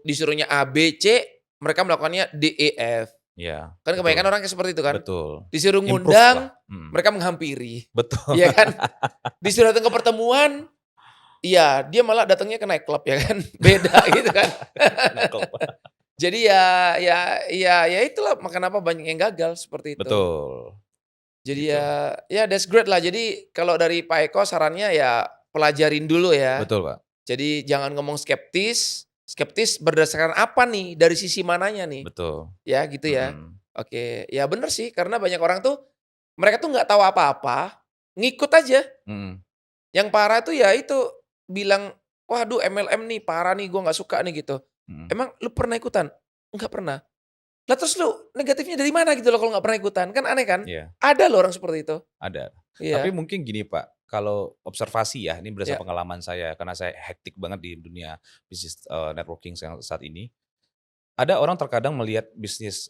disuruhnya A, B, C, mereka melakukannya D, E, F. iya, Kan betul, kebanyakan orang kayak seperti itu kan, betul. disuruh Improve lah. ngundang, Hmm. mereka menghampiri. Betul. Iya kan? Disuruh datang ke pertemuan, iya dia malah datangnya ke nightclub ya kan, beda gitu kan. Jadi ya itulah kenapa banyak yang gagal seperti itu. Betul. Jadi Gitu. ya that's great lah. Jadi kalau dari Pak Eko sarannya ya pelajarin dulu ya. Betul Pak. Jadi jangan ngomong skeptis berdasarkan apa nih, dari sisi mananya nih. Betul. Ya gitu ya. Hmm. Oke, ya bener sih karena banyak orang tuh mereka tuh nggak tahu apa-apa, ngikut aja. Hmm. Yang parah tuh ya itu bilang, "Waduh MLM nih parah nih, gua nggak suka nih," gitu. Hmm. Emang lu pernah ikutan? Enggak pernah. Lah terus lu negatifnya dari mana gitu loh kalau nggak pernah ikutan? Kan aneh kan? Iya, Ada loh orang seperti itu. ada. Tapi Iya. mungkin gini Pak, kalau observasi ya, ini berdasarkan Ya. pengalaman saya, karena saya hektik banget di dunia bisnis networking saat ini. Ada orang terkadang melihat bisnis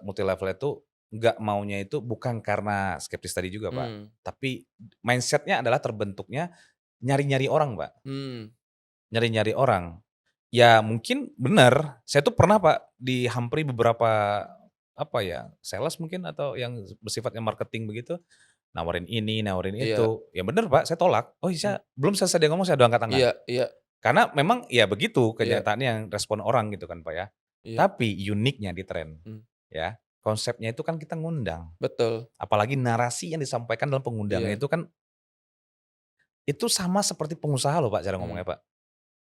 multi level itu nggak maunya itu bukan karena skeptis tadi juga Pak, Hmm. tapi mindsetnya adalah terbentuknya nyari-nyari orang Pak, Hmm. nyari-nyari orang. Ya mungkin benar, saya tuh pernah Pak dihampiri beberapa sales mungkin atau yang bersifatnya marketing begitu, nawarin ini, nawarin Iya. itu. Ya benar Pak, saya tolak. Oh Hmm. iya, belum selesai dia ngomong saya udah angkat tangan. Iya, iya, Karena memang ya begitu iya, kenyataannya yang respon orang gitu kan Pak ya. iya. Tapi uniknya di tren Hmm. ya, konsepnya itu kan kita ngundang. Betul. Apalagi narasi yang disampaikan dalam pengundangan Iya. itu kan, itu sama seperti pengusaha loh Pak cara Mmm. ngomongnya Pak.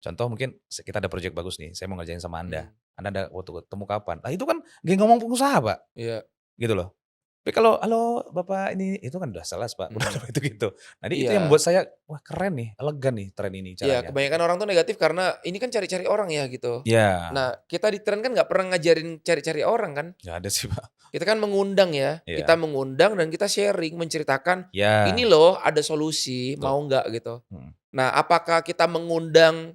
Contoh mungkin kita ada project bagus nih, saya mau ngerjain sama Anda. Mmm. Anda ada waktu ketemu kapan? Nah itu kan gaya ngomong pengusaha Pak, Iya. gitu loh. Tapi kalau, "Halo Bapak ini," itu kan udah jelas Pak, udah Mmm. itu gitu. Nah itu yang Iya. membuat saya, wah keren nih, elegan nih tren ini Iya, caranya kebanyakan gitu. orang tuh negatif karena ini kan cari-cari orang ya gitu. Iya, Nah, kita di tren kan nggak pernah ngajarin cari-cari orang kan. nggak ada sih Pak. Kita kan mengundang ya, kita Iya, mengundang dan kita sharing, menceritakan, "Ini iya, loh ada solusi, betul, mau nggak?" Gitu. mhm. Nah, apakah kita mengundang,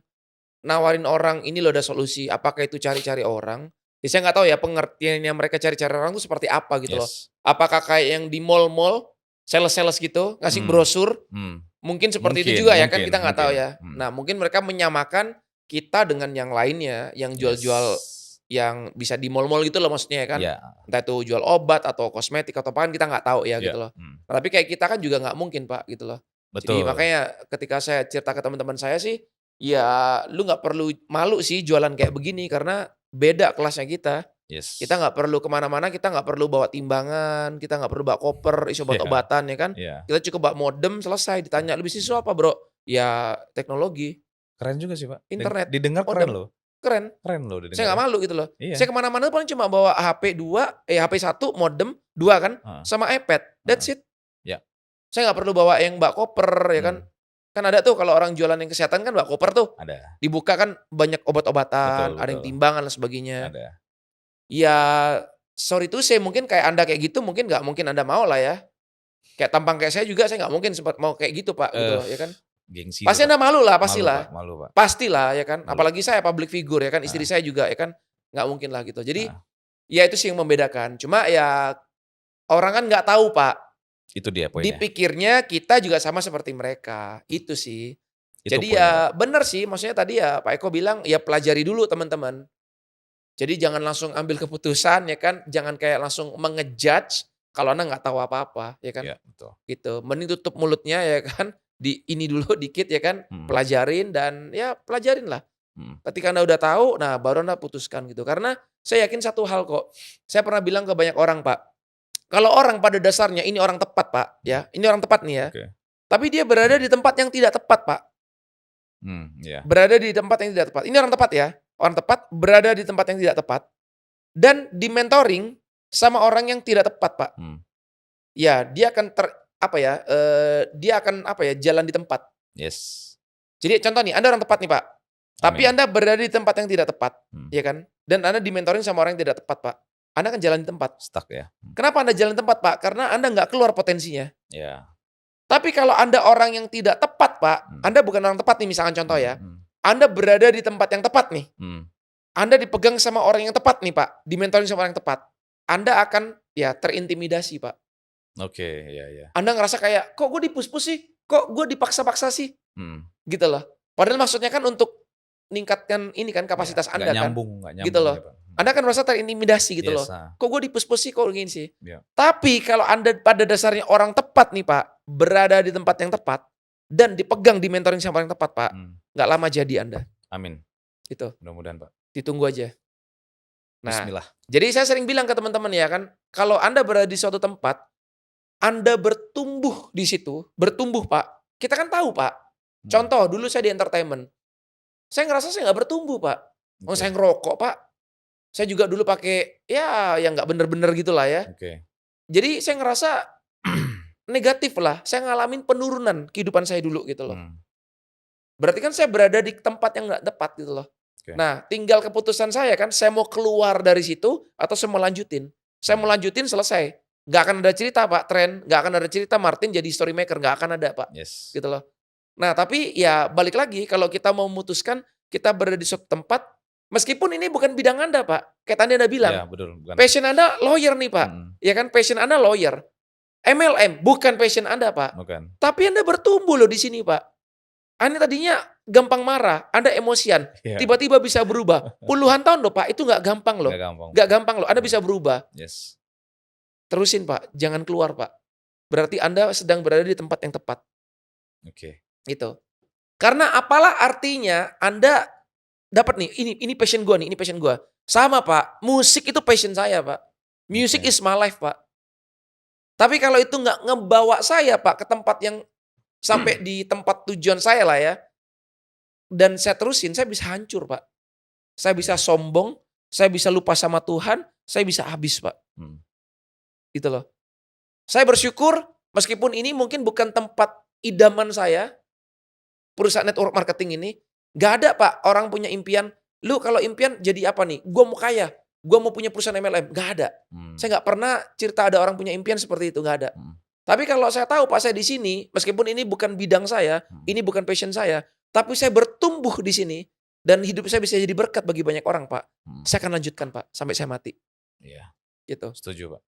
nawarin orang, "Ini loh ada solusi," apakah itu cari-cari orang? Ya saya nggak tahu ya pengertiannya mereka cari-cari orang itu seperti apa gitu loh. Yes, Apakah kayak yang di mall-mall, sales-sales gitu, ngasih mmm, brosur? mmm, Mungkin seperti itu mungkin juga ya kan, mungkin kita nggak tahu mungkin, ya. Nah, mungkin mereka menyamakan kita dengan yang lainnya, yang jual-jual yes, yang bisa di mall-mall gitu loh maksudnya ya kan. iya Entah itu jual obat atau kosmetik atau apa kan kita nggak tahu ya iya, gitu loh. mhm, Nah, tapi kayak kita kan juga nggak mungkin Pak gitu loh. Jadi betul, makanya ketika saya cerita ke teman-teman saya sih, ya lu nggak perlu malu sih jualan kayak begini karena beda kelasnya kita. Kita yes, nggak perlu kemana mana, kita nggak perlu bawa timbangan, kita nggak perlu bawa koper isi iya obat-obatan ya kan. iya, Kita cukup bawa modem selesai, ditanya, "Lu bisnis lu apa, Bro?" Ya teknologi, keren juga sih Pak, internet, didengar modem, keren. keren loh Saya didengar nggak ya. malu gitu loh. Iya, Saya kemana mana paling cuma bawa HP 2, HP 1, modem 2 kan, heeh sama iPad, heeh, that's it. iya, Saya nggak perlu bawa yang bawa koper ya kan. mmm, Kan ada tuh kalau orang jualan yang kesehatan kan bawa koper tuh, ada, dibuka kan banyak obat-obatan, betul ada yang betul, timbangan dan sebagainya. ada, Ya, sorry to say mungkin kayak Anda kayak gitu mungkin nggak mungkin Anda mau lah ya. Kayak tampang kayak saya juga saya nggak mungkin sempat mau kayak gitu, Pak, gitu eh, loh, ya kan. gengsi itu Pasti Pak, Anda malu lah, Pak, pastilah. malu Pak, Pastilah ya kan, malu, apalagi saya public figure ya kan, istri heeh saya juga ya kan, nggak mungkin lah gitu. Jadi, heeh, ya itu sih yang membedakan. Cuma ya orang kan nggak tahu, Pak. itu dia poinnya, Dipikirnya kita juga sama seperti mereka, itu sih. itu Jadi poinnya Pak, ya bener sih, maksudnya tadi ya Pak Eko bilang, ya pelajari dulu teman-teman. Jadi jangan langsung ambil keputusan ya kan, jangan kayak langsung menge-judge kalau Anda nggak tahu apa-apa, ya kan, iya betul, gitu. Mending tutup mulutnya ya kan, di ini dulu dikit ya kan, mhm pelajarin dan ya pelajarin lah. mhm, Ketika Anda udah tahu, nah baru Anda putuskan gitu. Karena saya yakin satu hal kok, saya pernah bilang ke banyak orang Pak, kalau orang pada dasarnya ini orang tepat Pak, mhm, ya, ini orang tepat nih ya, oke, tapi dia berada di tempat yang tidak tepat Pak, iya, berada di tempat yang tidak tepat. Ini orang tepat ya, orang tepat berada di tempat yang tidak tepat dan di-mentoring sama orang yang tidak tepat Pak. mmm, Ya, dia akan apa ya, dia akan apa ya, jalan di tempat. yes, Jadi contoh nih, Anda orang tepat nih, Pak. Tapi amin, Anda berada di tempat yang tidak tepat, mhm, ya kan? Dan Anda di-mentoring sama orang yang tidak tepat, Pak. Anda akan jalan di tempat. stuck ya, Kenapa Anda jalan di tempat, Pak? Karena Anda nggak keluar potensinya. iya, Tapi kalau Anda orang yang tidak tepat, Pak, mmm, Anda bukan orang tepat nih misalkan contoh mhm ya, mhm, Anda berada di tempat yang tepat nih, mmm, Anda dipegang sama orang yang tepat nih, Pak, di-mentoring sama orang yang tepat. Anda akan ya terintimidasi, Pak. oke, iya iya, Anda ngerasa kayak, "Kok gue dipus-pus sih? Kok gue dipaksa-paksa sih?" mhm, Gitu loh. Padahal maksudnya kan untuk ningkatkan ini kan iya, kapasitas Anda kan, nggak gitu nyambung loh. ya Pak, Anda kan merasa terintimidasi gitu yes, loh. "Kok gue dipus-pus sih? Kok gini sih?" iya, Tapi kalau Anda pada dasarnya orang tepat nih, Pak, berada di tempat yang tepat dan dipegang, di-mentoring sama orang yang tepat, Pak, mmm, nggak lama jadi Anda, amin, gitu. mudah-mudahan Pak, Ditunggu aja. Nah, bismillah, jadi saya sering bilang ke teman-teman ya kan, kalau Anda berada di suatu tempat, Anda bertumbuh di situ, bertumbuh, Pak. Kita kan tahu, Pak. mhm, Contoh, dulu saya di entertainment. Saya ngerasa saya nggak bertumbuh, Pak. Oh, saya oke ngerokok, Pak. Saya juga dulu pakai, ya yang nggak bener-bener gitulah ya. oke, Jadi saya ngerasa negatif lah. Saya ngalamin penurunan kehidupan saya dulu gitu loh. mmm, Berarti kan saya berada di tempat yang nggak tepat gitu loh. oke, Nah, tinggal keputusan saya kan, saya mau keluar dari situ atau saya mau lanjutin. Saya mau mmm, lanjutin selesai. Nggak akan ada cerita, Pak, tren. Nggak akan ada cerita Martin jadi story maker. Nggak akan ada, Pak. yes, Gitu loh. Nah, tapi ya balik lagi kalau kita mau memutuskan kita berada di suatu tempat, meskipun ini bukan bidang Anda, Pak. Kayak tadi Anda iya bilang, betul, bukan, passion Anda lawyer nih, Pak. mhm, Ya kan, passion Anda lawyer. MLM bukan passion Anda, Pak. bukan, Tapi Anda bertumbuh loh di sini, Pak. Anda tadinya gampang marah, Anda emosian, iya, tiba-tiba bisa berubah. Puluhan tahun loh, Pak, itu nggak gampang loh. nggak gampang, Nggak gampang loh, Anda mhm, bisa berubah. yes, Terusin, Pak, jangan keluar, Pak. Berarti Anda sedang berada di tempat yang tepat, oke, gitu. Karena apalah artinya Anda dapat nih, ini passion gua nih, ini passion gua. Sama, Pak, musik itu passion saya, Pak. Music Oke. is my life, Pak. Tapi kalau itu nggak ngebawa saya, Pak, ke tempat yang sampai di tempat tujuan saya lah ya, dan saya terusin, saya bisa hancur, Pak. Saya bisa Iya. sombong, saya bisa lupa sama Tuhan, saya bisa habis, Pak. Mhm. Gitu loh. Saya bersyukur meskipun ini mungkin bukan tempat idaman saya, perusahaan network marketing ini, nggak ada, Pak, orang punya impian, "Lu kalau impian jadi apa nih? Gua mau kaya, gua mau punya perusahaan MLM." Nggak ada. Mmm. Saya nggak pernah cerita ada orang punya impian seperti itu, nggak ada. Mhm. Tapi kalau saya tahu, Pak, saya di sini, meskipun ini bukan bidang saya, Mhm. ini bukan passion saya, tapi saya bertumbuh di sini dan hidup saya bisa jadi berkat bagi banyak orang, Pak. Mhm. Saya akan lanjutkan, Pak, sampai saya mati, Iya, gitu. setuju, Pak.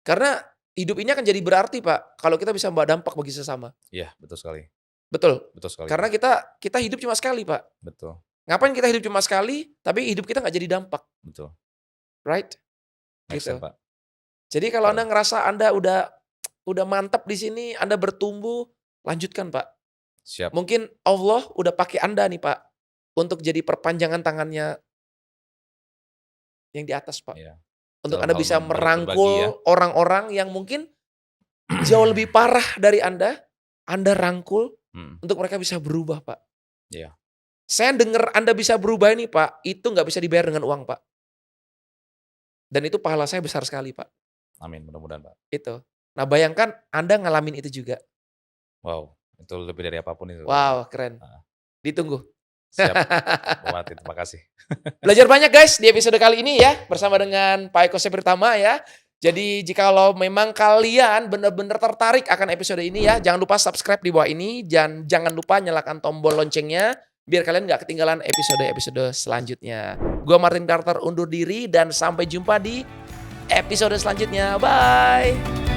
Karena hidup ini akan jadi berarti, Pak, kalau kita bisa membawa dampak bagi sesama. Iya, betul sekali. Betul. Betul sekali, Karena Pak. kita hidup cuma sekali, Pak. Betul, Ngapain kita hidup cuma sekali, tapi hidup kita nggak jadi dampak, betul. right? Make Gitu. sense, Pak. Jadi kalau Anda Betul. ngerasa Anda udah mantap di sini, Anda bertumbuh, lanjutkan, Pak. Siap. Mungkin Allah udah pakai Anda nih, Pak, untuk jadi perpanjangan tangannya yang di atas, Pak. Iya. Untuk Dalam Anda hal bisa berbagi ya. merangkul orang-orang yang mungkin jauh lebih parah dari Anda rangkul Mhm. untuk mereka bisa berubah, Pak. Iya. Saya denger Anda bisa berubah ini, Pak, itu nggak bisa dibayar dengan uang, Pak. Dan itu pahala saya besar sekali, Pak. Amin, mudah-mudahan, Pak. Itu. Nah, bayangkan Anda ngalamin itu juga. Wow, itu lebih dari apapun itu. Wow, keren. Heeh. Ditunggu. Siap, Bang Martin, terima kasih. Belajar banyak, guys, di episode kali ini ya, bersama dengan Pak Eko Sepritama ya. Jadi jikalau memang kalian benar-benar tertarik akan episode ini ya, jangan lupa subscribe di bawah ini, jangan lupa nyalakan tombol loncengnya biar kalian nggak ketinggalan episode-episode selanjutnya. Gua Martin Carter undur diri dan sampai jumpa di episode selanjutnya. Bye.